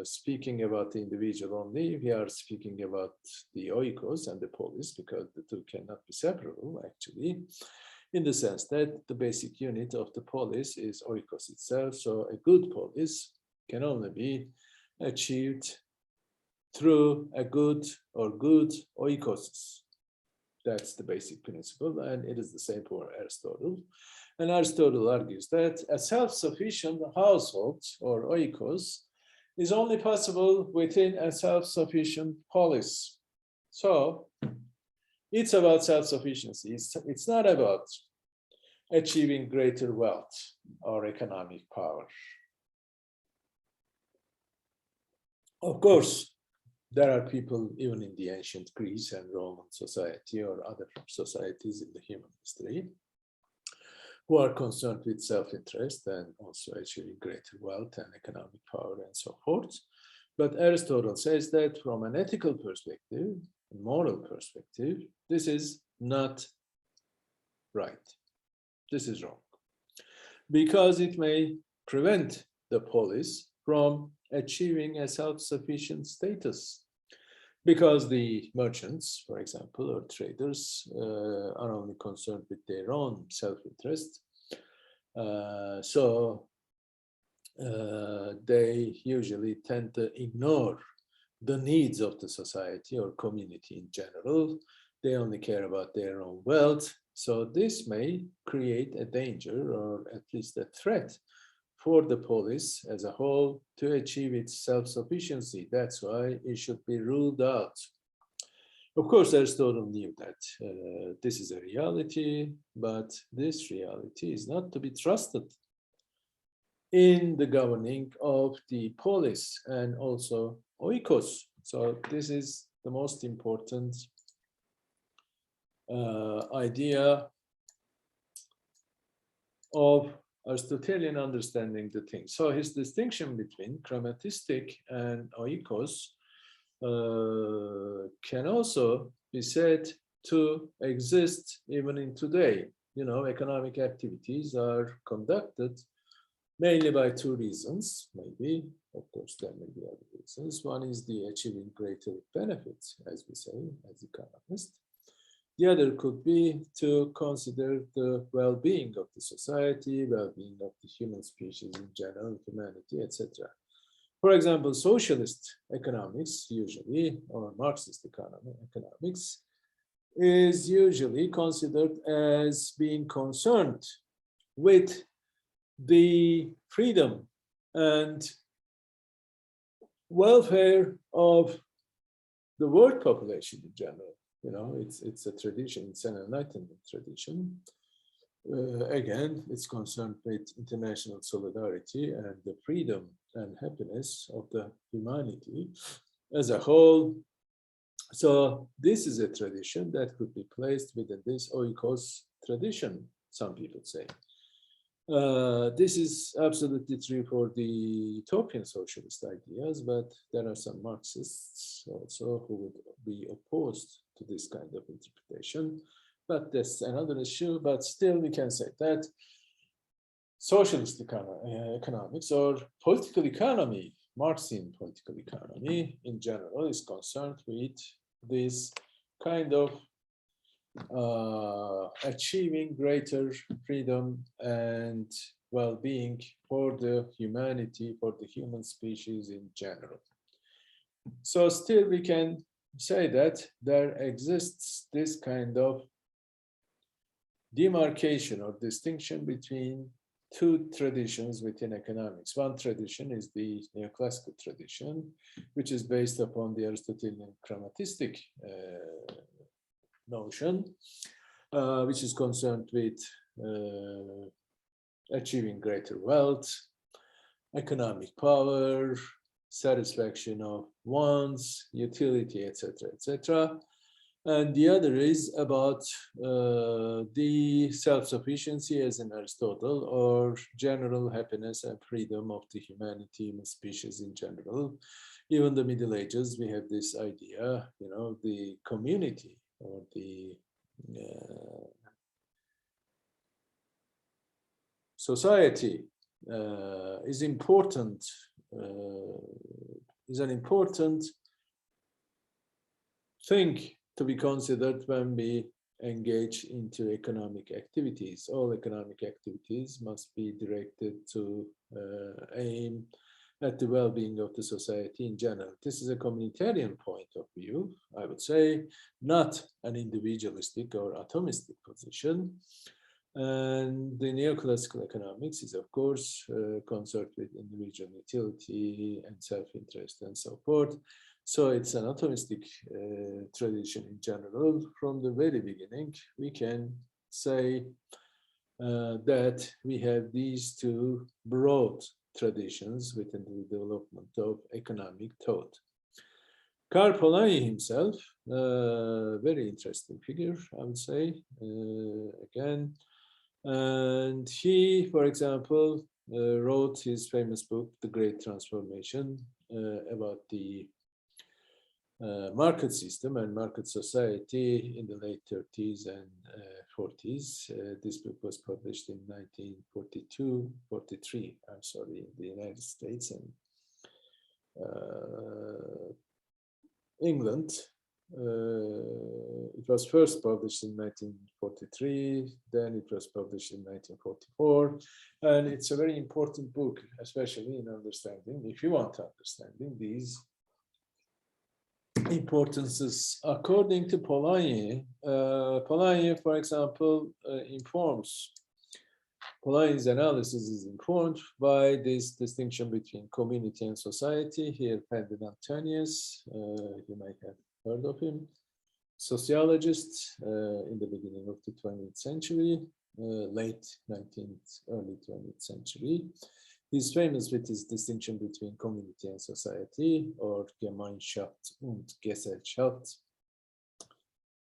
speaking about the individual only, we are speaking about the oikos and the polis, because the two cannot be separable, actually, in the sense that the basic unit of the polis is oikos itself. So a good polis can only be achieved through a good or good oikos. That's the basic principle, and it is the same for Aristotle. And Aristotle argues that a self-sufficient household or oikos is only possible within a self-sufficient polis. So it's about self-sufficiency. It's not about achieving greater wealth or economic power. Of course, there are people even in the ancient Greece and Roman society or other societies in the human history who are concerned with self-interest and also achieving greater wealth and economic power and so forth. But Aristotle says that from an ethical perspective, a moral perspective, this is not right. This is wrong. Because it may prevent the polis from achieving a self-sufficient status. Because the merchants, for example, or traders are only concerned with their own self-interest. So they usually tend to ignore the needs of the society or community in general. They only care about their own wealth. So this may create a danger, or at least a threat, for the polis as a whole to achieve its self-sufficiency. That's why it should be ruled out. Of course, Aristotle knew that this is a reality, but this reality is not to be trusted in the governing of the polis and also Oikos. So this is the most important idea of Aristotelian understanding the thing. So his distinction between chromatistic and Oikos can also be said to exist even in today. You know, economic activities are conducted mainly by two reasons, maybe. Of course, there may be other reasons. One is the achieving greater benefits, as we say, as economists. The other could be to consider the well-being of the society, well-being of the human species in general, humanity, etc. For example, socialist economics usually, or Marxist economics, is usually considered as being concerned with the freedom and welfare of the world population in general. You know, it's a tradition, it's an Enlightenment tradition. Again, it's concerned with international solidarity and the freedom and happiness of the humanity as a whole. So this is a tradition that could be placed within this Oikos tradition, some people say. This is absolutely true for the utopian socialist ideas, but there are some Marxists also who would be opposed to this kind of interpretation. But that's another issue. But still, we can say that socialist economics or political economy, Marxian political economy in general, is concerned with this kind of achieving greater freedom and well-being for the humanity, for the human species in general. So still we can say that there exists this kind of demarcation or distinction between two traditions within economics. One tradition is the neoclassical tradition, which is based upon the Aristotelian chromatistic notion, which is concerned with achieving greater wealth, economic power, satisfaction of wants, utility, etc., etc. And the other is about the self-sufficiency, as in Aristotle, or general happiness and freedom of the humanity and species in general. Even the Middle Ages, we have this idea, you know, the community or the society is important, is an important thing to be considered when we engage into economic activities. All economic activities must be directed to aim at the well-being of the society in general. This is a communitarian point of view, I would say, not an individualistic or atomistic position. And the neoclassical economics is, of course, concerned with individual utility and self-interest and so forth. So it's an atomistic tradition in general. From the very beginning, we can say that we have these two broad traditions within the development of economic thought. Karl Polanyi himself, very interesting figure, I would say, again. And he, for example, wrote his famous book, The Great Transformation, about the market system and market society in the late 30s and 40s. This book was published in 1942, 43, I'm sorry, in the United States. And England. It was first published in 1943, then it was published in 1944, and it's a very important book, especially in understanding, if you want understanding these importances. According to Polanyi, Polanyi, for example, Polanyi's analysis is informed by this distinction between community and society. Here, Pendin Antonius, you might have heard of him, sociologist in the beginning of the 20th century, late 19th, early 20th century. He's famous with his distinction between community and society, or Gemeinschaft und Gesellschaft.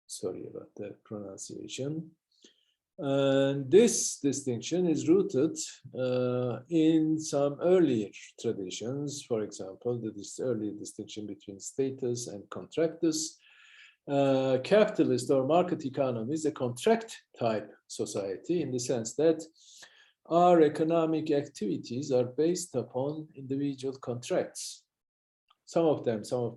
Sorry about the pronunciation. And this distinction is rooted in some earlier traditions. For example, this earlier distinction between status and contractus. Capitalist or market economy is a contract type society in the sense that our economic activities are based upon individual contracts. Some of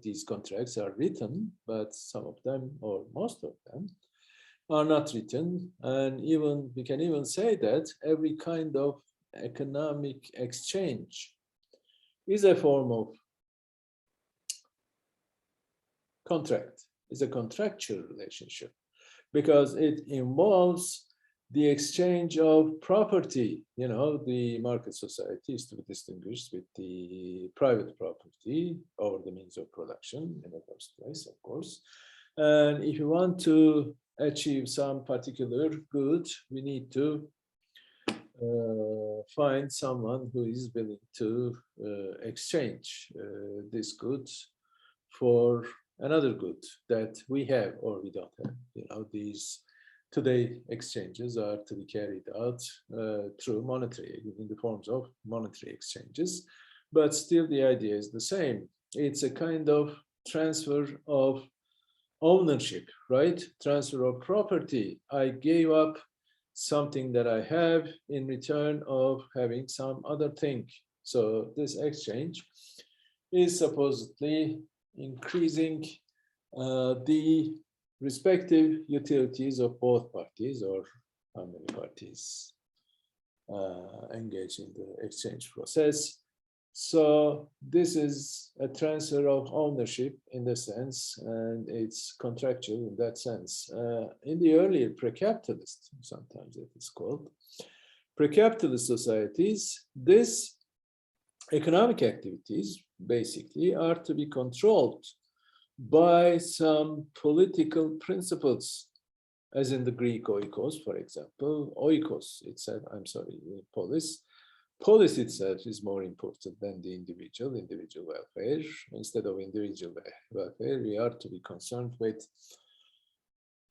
these contracts are written, but some of them, or most of them, are not written. And we can even say that every kind of economic exchange is a form of contract, is a contractual relationship, because it involves the exchange of property. You know, the market society is to be distinguished with the private property or the means of production in the first place, of course. And if you want to achieve some particular good, we need to find someone who is willing to exchange this good for another good that we have or we don't have. You know, these today exchanges are to be carried out through monetary, in the forms of monetary exchanges, but still the idea is the same. It's a kind of transfer of ownership, right? Transfer of property. I gave up something that I have in return of having some other thing. So this exchange is supposedly increasing the respective utilities of both parties, or how many parties engage in the exchange process. So this is a transfer of ownership in the sense, and it's contractual in that sense. In the earlier pre-capitalist, sometimes it is called, pre-capitalist societies, this economic activities basically are to be controlled by some political principles, as in the Greek oikos, for example. Oikos itself, polis itself is more important than the individual welfare. Instead of individual welfare, we are to be concerned with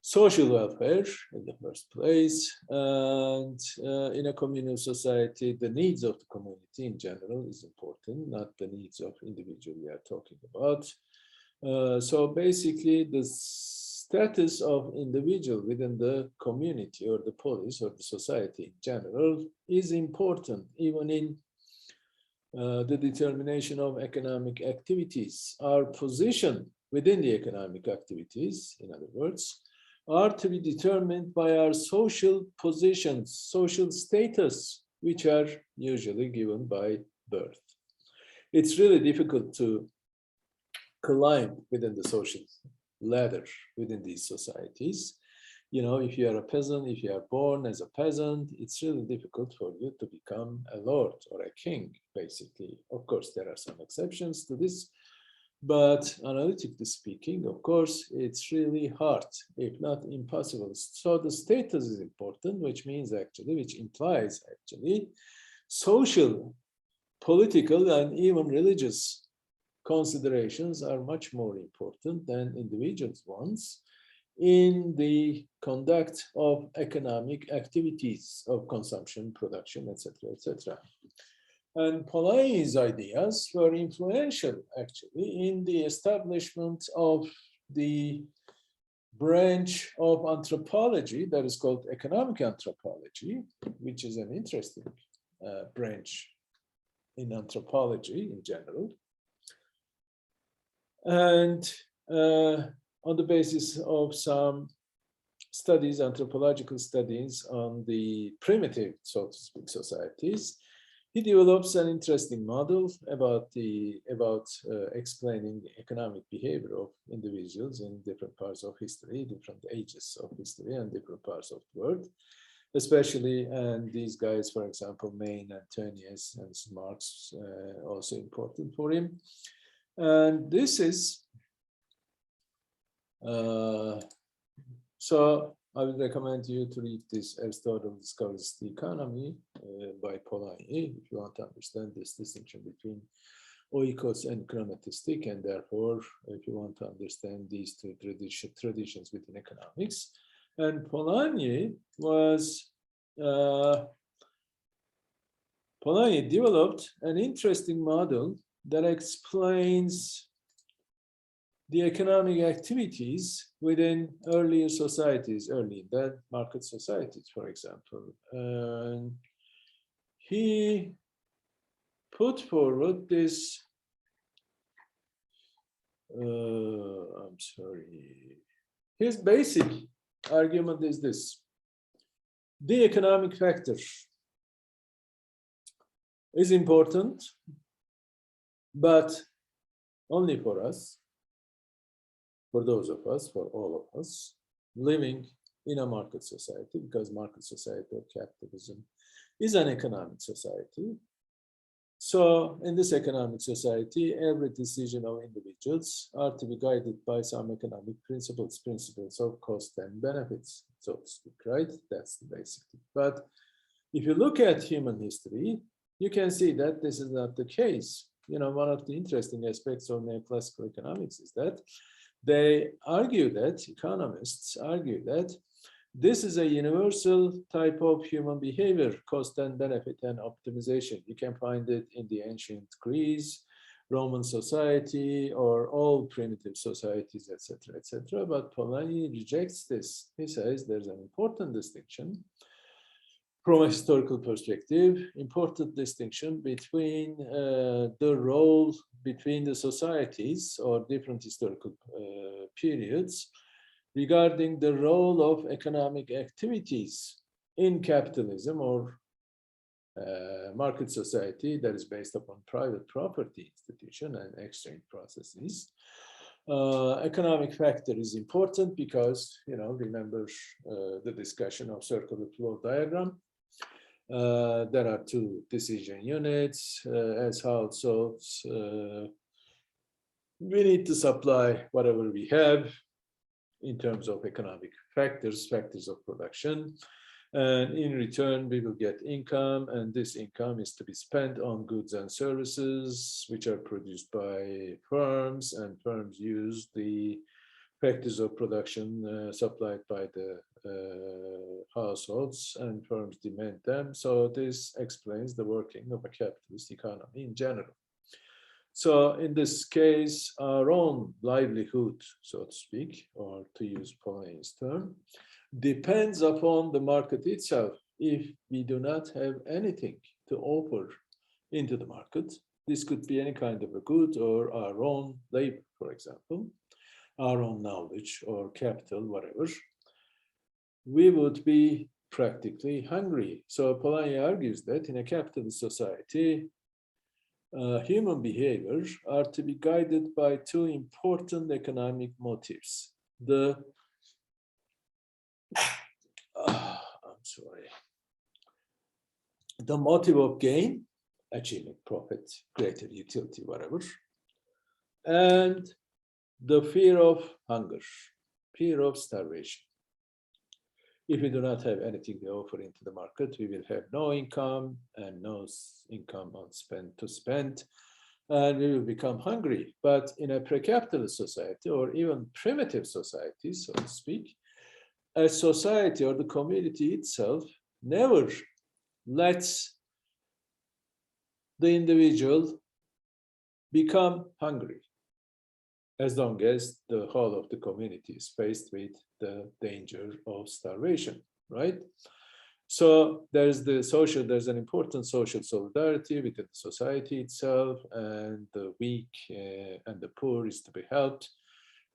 social welfare in the first place. And in a communal society, the needs of the community in general is important, not the needs of individual we are talking about. So basically, the status of individual within the community or the polis or the society in general is important, even in the determination of economic activities. Our position within the economic activities, in other words, are to be determined by our social positions, social status, which are usually given by birth. It's really difficult to climb within the social ladder within these societies. You know, if you are a peasant, if you are born as a peasant, it's really difficult for you to become a lord or a king, basically. Of course, there are some exceptions to this, but analytically speaking, of course, it's really hard, if not impossible. So the status is important, which implies social, political, and even religious considerations are much more important than individuals' ones in the conduct of economic activities of consumption, production, etc., etc. And Polanyi's ideas were influential, actually, in the establishment of the branch of anthropology that is called economic anthropology, which is an interesting branch in anthropology in general. And on the basis of some studies, anthropological studies on the primitive, so to speak, societies, he develops an interesting model about explaining economic behavior of individuals in different parts of history, different ages of history, and different parts of the world. Especially, and these guys, for example, Maine, Antonius, and Marx, also important for him. And this is so I would recommend you to read this Aristotle Discovers the Economy by Polanyi, if you want to understand this distinction between Oikos and chromatistic, and therefore, if you want to understand these two traditions within economics. And Polanyi developed an interesting model that explains the economic activities within earlier societies, early then market societies, for example. And he put forward this, I'm sorry, his basic argument is this: the economic factor is important, but only for us, for those of us, for all of us, living in a market society, because market society or capitalism is an economic society. So in this economic society, every decision of individuals are to be guided by some economic principles of cost and benefits, so to speak, right? That's the basic thing. But if you look at human history, you can see that this is not the case. You know, one of the interesting aspects of neoclassical economics is that they argue that, economists argue that this is a universal type of human behavior, cost and benefit and optimization. You can find it in the ancient Greece, Roman society, or all primitive societies, etc., etc. But Polanyi rejects this. He says there's an important distinction from a historical perspective, important distinction between the role between the societies or different historical periods regarding the role of economic activities in capitalism or market society that is based upon private property institution and exchange processes. Economic factor is important because, you know, remember the discussion of circular flow diagram. There are two decision units as households. We need to supply whatever we have in terms of economic factors of production. And in return, we will get income, and this income is to be spent on goods and services which are produced by firms, and firms use the factors of production supplied by the households, and firms demand them. So this explains the working of a capitalist economy in general. So in this case, our own livelihood, so to speak, or to use Polanyi's term, depends upon the market itself. If we do not have anything to offer into the market, this could be any kind of a good or our own labor, for example, our own knowledge or capital, whatever, we would be practically hungry. So Polanyi argues that in a capitalist society, human behaviors are to be guided by two important economic motives. The motive of gain, achieving profit, greater utility, whatever, and the fear of hunger, fear of starvation. If we do not have anything to offer into the market, we will have no income and no income to spend, and we will become hungry. But in a pre-capitalist society, or even primitive society, so to speak, a society or the community itself never lets the individual become hungry, as long as the whole of the community is faced with the danger of starvation, right? So there's an important social solidarity within the society itself, and the weak and the poor is to be helped.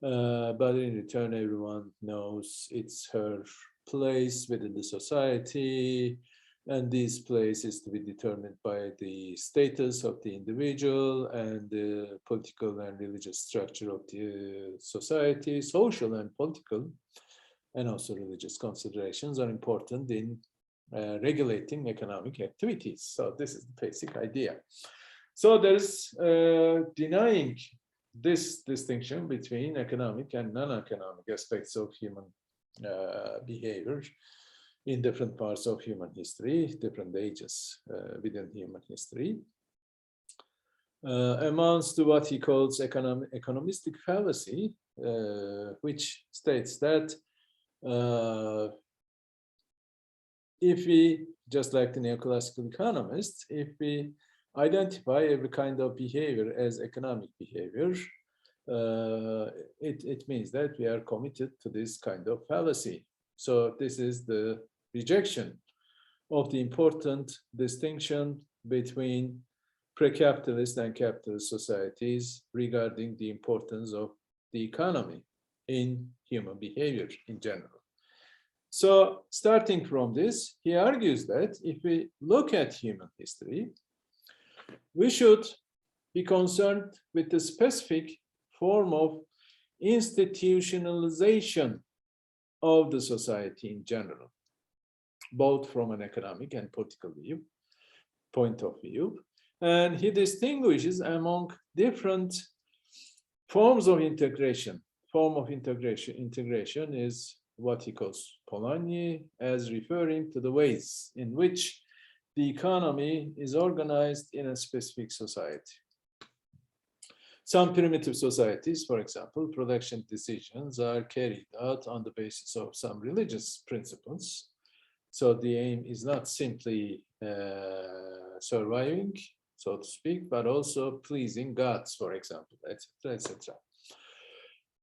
but in return, everyone knows it's her place within the society, and this place is to be determined by the status of the individual and the political and religious structure of the society. Social and political and also religious considerations are important in regulating economic activities. So this is the basic idea. So there's denying this distinction between economic and non-economic aspects of human behavior in different parts of human history, different ages within human history, amounts to what he calls economistic fallacy, which states that if we, just like the neoclassical economists, if we identify every kind of behavior as economic behavior, it means that we are committed to this kind of fallacy. So this is the rejection of the important distinction between pre-capitalist and capitalist societies regarding the importance of the economy in human behavior in general. So starting from this, he argues that if we look at human history, we should be concerned with the specific form of institutionalization of the society in general, both from an economic and political point of view. And he distinguishes among different forms of integration. Form of integration is what he calls Polanyi, as referring to the ways in which the economy is organized in a specific society. Some primitive societies, for example, production decisions are carried out on the basis of some religious principles. So the aim is not simply surviving, so to speak, but also pleasing gods, for example, etc., etc.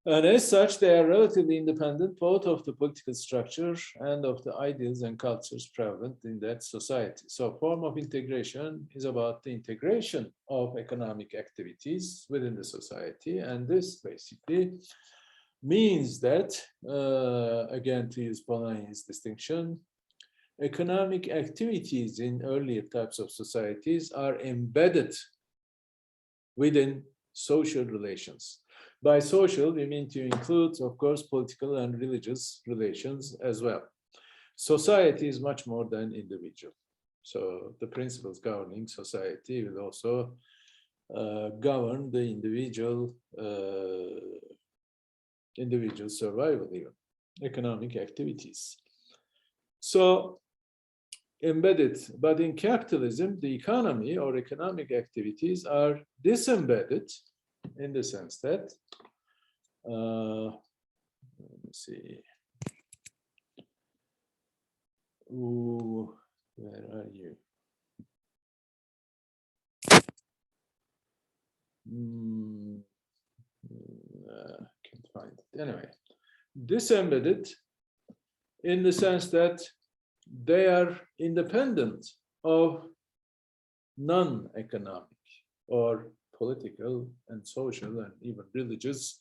And as such, they are relatively independent both of the political structure and of the ideals and cultures prevalent in that society. So form of integration is about the integration of economic activities within the society. And this basically means that, again, to use Polanyi's distinction, economic activities in earlier types of societies are embedded within social relations. By social, we mean to include, of course, political and religious relations as well. Society is much more than individual. So the principles governing society will also govern the individual survival, even economic activities. So embedded, but in capitalism, the economy or economic activities are disembedded in the sense that, let me see, ooh, where are you? Can't find it. Anyway, disembedded in the sense that they are independent of non-economic or political and social and even religious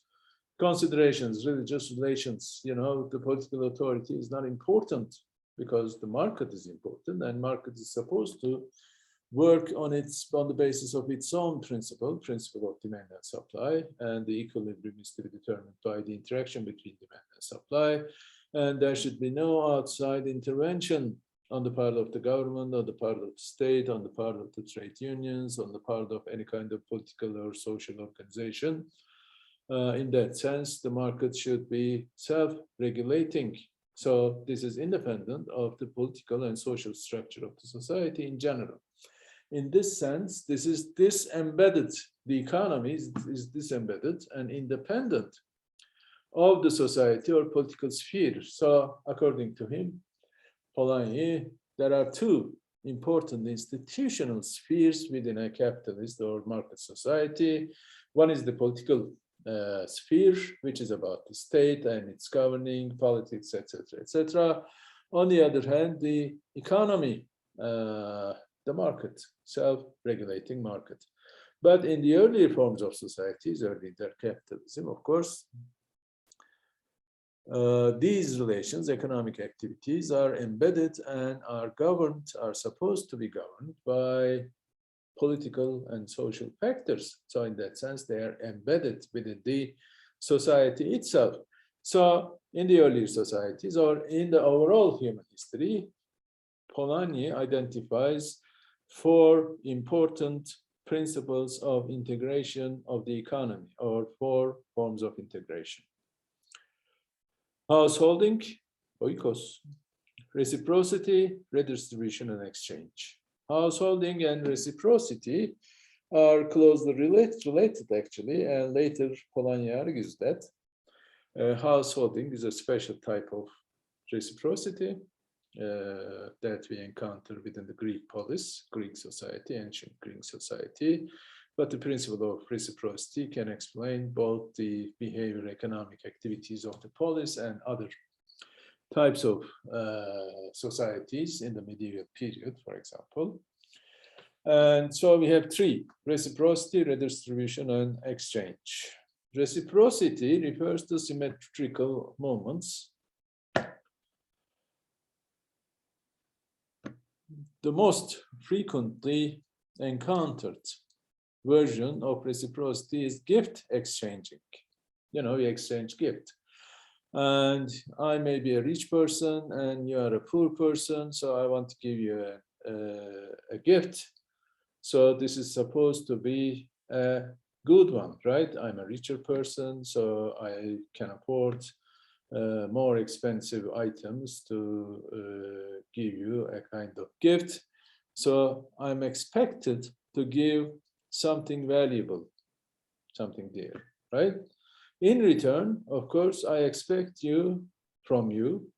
considerations, religious relations. You know, the political authority is not important because the market is important, and market is supposed to work on the basis of its own principle of demand and supply, and the equilibrium is to be determined by the interaction between demand and supply, and there should be no outside intervention on the part of the government, on the part of the state, on the part of the trade unions, on the part of any kind of political or social organization. In that sense, the market should be self-regulating. So this is independent of the political and social structure of the society in general. In this sense, this is disembedded. The economy is disembedded and independent of the society or political sphere. So according to him, Polanyi, there are two important institutional spheres within a capitalist or market society. One is the political sphere, which is about the state and its governing, politics, etc., etc. On the other hand, the economy, the market, self-regulating market. But in the earlier forms of societies, early capitalism, of course, these relations, economic activities, are embedded and are governed, are supposed to be governed by political and social factors. So in that sense, they are embedded within the society itself. So in the earlier societies or in the overall human history, Polanyi identifies 4 important principles of integration of the economy, or 4 forms of integration. Householding, Oikos. Reciprocity, redistribution, and exchange. Householding and reciprocity are closely related actually, and later Polanyi argues that householding is a special type of reciprocity that we encounter within the Greek polis, Greek society, ancient Greek society. But the principle of reciprocity can explain both the behavior, economic activities of the polis and other types of societies in the medieval period, for example. And so we have 3: reciprocity, redistribution, and exchange. Reciprocity refers to symmetrical movements. The most frequently encountered version of reciprocity is gift exchanging. You know, we exchange gift. And I may be a rich person and you are a poor person, so I want to give you a gift. So this is supposed to be a good one, right? I'm a richer person, so I can afford more expensive items to give you a kind of gift. So I'm expected to give something valuable, something dear, right? In return, of course, I expect from you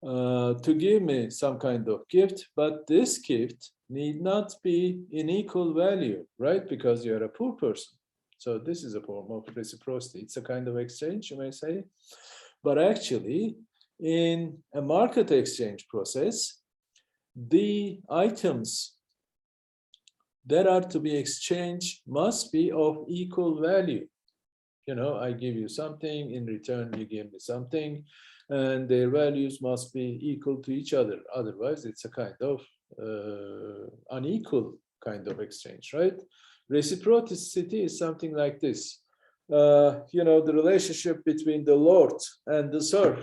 to give me some kind of gift, but this gift need not be in equal value, right? Because you're a poor person. So this is a form of reciprocity. It's a kind of exchange, you may say. But actually, in a market exchange process, the items that are to be exchanged must be of equal value. You know, I give you something, in return you give me something, and their values must be equal to each other. Otherwise, it's a kind of unequal kind of exchange, right? Reciprocity is something like this. You know, the relationship between the Lord and the serf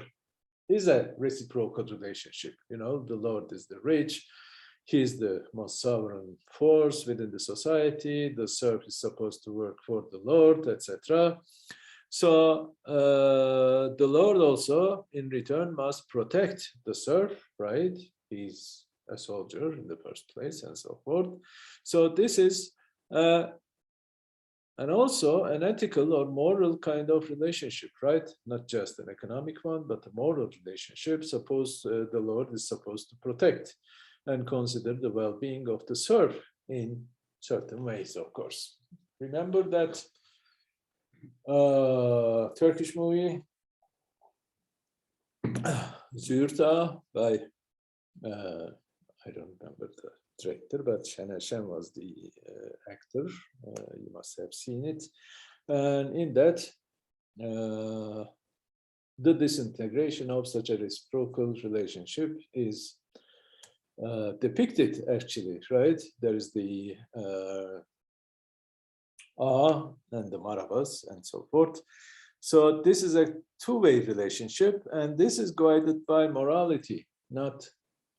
is a reciprocal relationship. You know, the Lord is the rich, he's the most sovereign force within the society, the serf is supposed to work for the Lord, etc. So the Lord also, in return, must protect the serf, right? He's a soldier in the first place, and so forth. So this is and also an ethical or moral kind of relationship, right? Not just an economic one, but a moral relationship. Suppose the Lord is supposed to protect and consider the well-being of the serf in certain ways, of course. Remember that Turkish movie, Zürta, by, I don't remember the director, but Şener Şen was the actor. You must have seen it. And in that, the disintegration of such a reciprocal relationship is depicted, actually, right? There is the and the marabas and so forth. So this is a two-way relationship, and this is guided by morality, not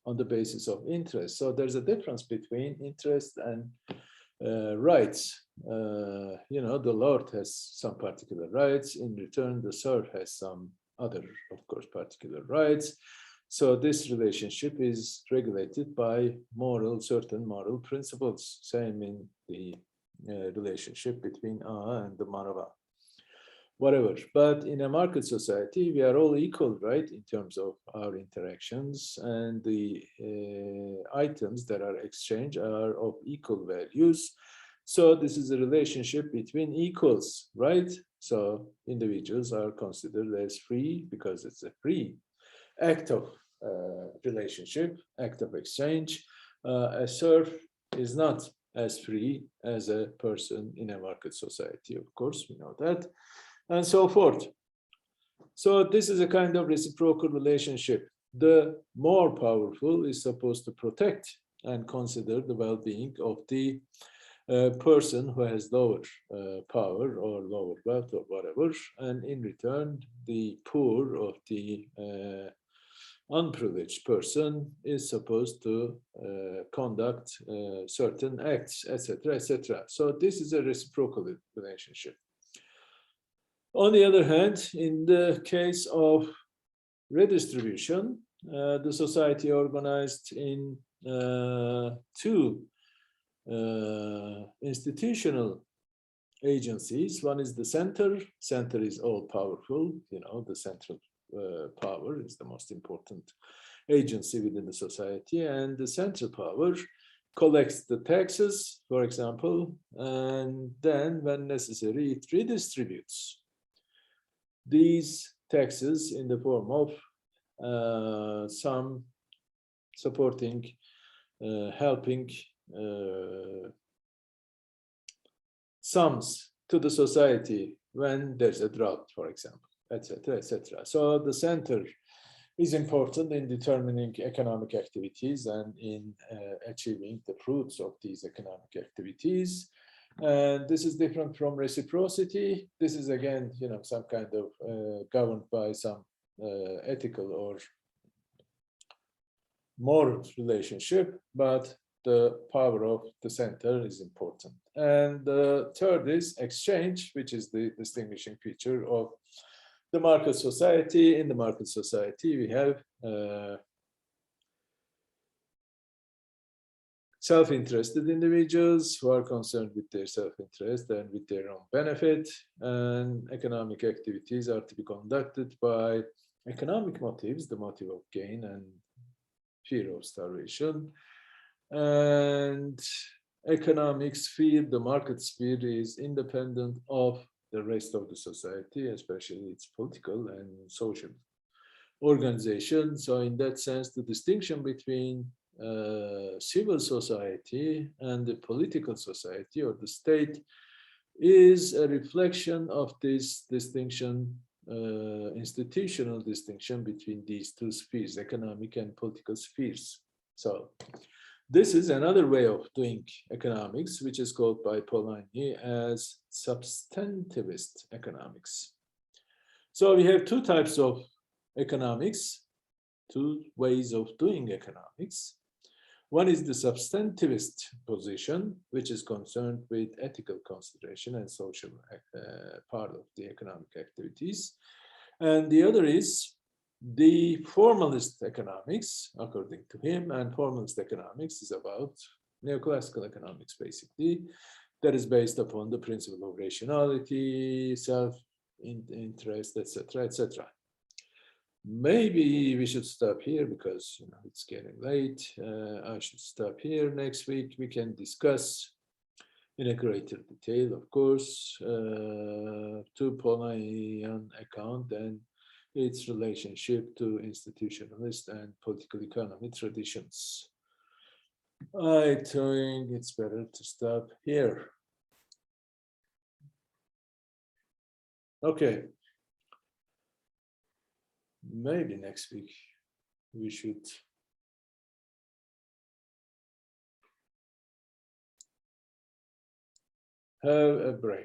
on the basis of interest. So there's a difference between interest and rights. You know, the Lord has some particular rights. In return, the serf has some other, of course, particular rights. So this relationship is regulated by certain moral principles, same in the relationship between and the maraba, whatever. But in a market society, we are all equal, right, in terms of our interactions, and the items that are exchanged are of equal values. So this is a relationship between equals, right? So individuals are considered as free because it's a free act of relationship, act of exchange. A serf is not as free as a person in a market society, of course, we know that, and so forth. So this is a kind of reciprocal relationship. The more powerful is supposed to protect and consider the well-being of the person who has lower power or lower wealth or whatever, and in return, the poor of the unprivileged person is supposed to conduct certain acts, etc., etc. So this is a reciprocal relationship. On the other hand, in the case of redistribution, the society organized in two institutional agencies. One is the center. Center is all powerful. You know, the central power is the most important agency within the society, and the central power collects the taxes, for example, and then, when necessary, it redistributes these taxes in the form of some supporting, helping sums to the society when there's a drought, for example, etc., etc. So the center is important in determining economic activities and in achieving the fruits of these economic activities. And this is different from reciprocity. This is, again, you know, some kind of governed by some ethical or moral relationship, but the power of the center is important. And the third is exchange, which is the distinguishing feature of the market society. In the market society, we have self-interested individuals who are concerned with their self-interest and with their own benefit, and economic activities are to be conducted by economic motives, the motive of gain and fear of starvation. And economic sphere, the market sphere, is independent of the rest of the society, especially its political and social organization. So in that sense, the distinction between civil society and the political society or the state is a reflection of this distinction, institutional distinction between these two spheres, economic and political spheres. So this is another way of doing economics, which is called by Polanyi as substantivist economics. So we have two types of economics, two ways of doing economics. One is the substantivist position, which is concerned with ethical consideration and social part of the economic activities. And the other is the formalist economics, according to him. And formalist economics is about neoclassical economics, basically, that is based upon the principle of rationality, self-interest, etc., etc. Maybe we should stop here because, you know, it's getting late. I should stop here. Next week we can discuss in a greater detail, of course, to Polanyian account and its relationship to institutionalist and political economy traditions. I think it's better to stop here. Okay. Maybe next week we should have a break.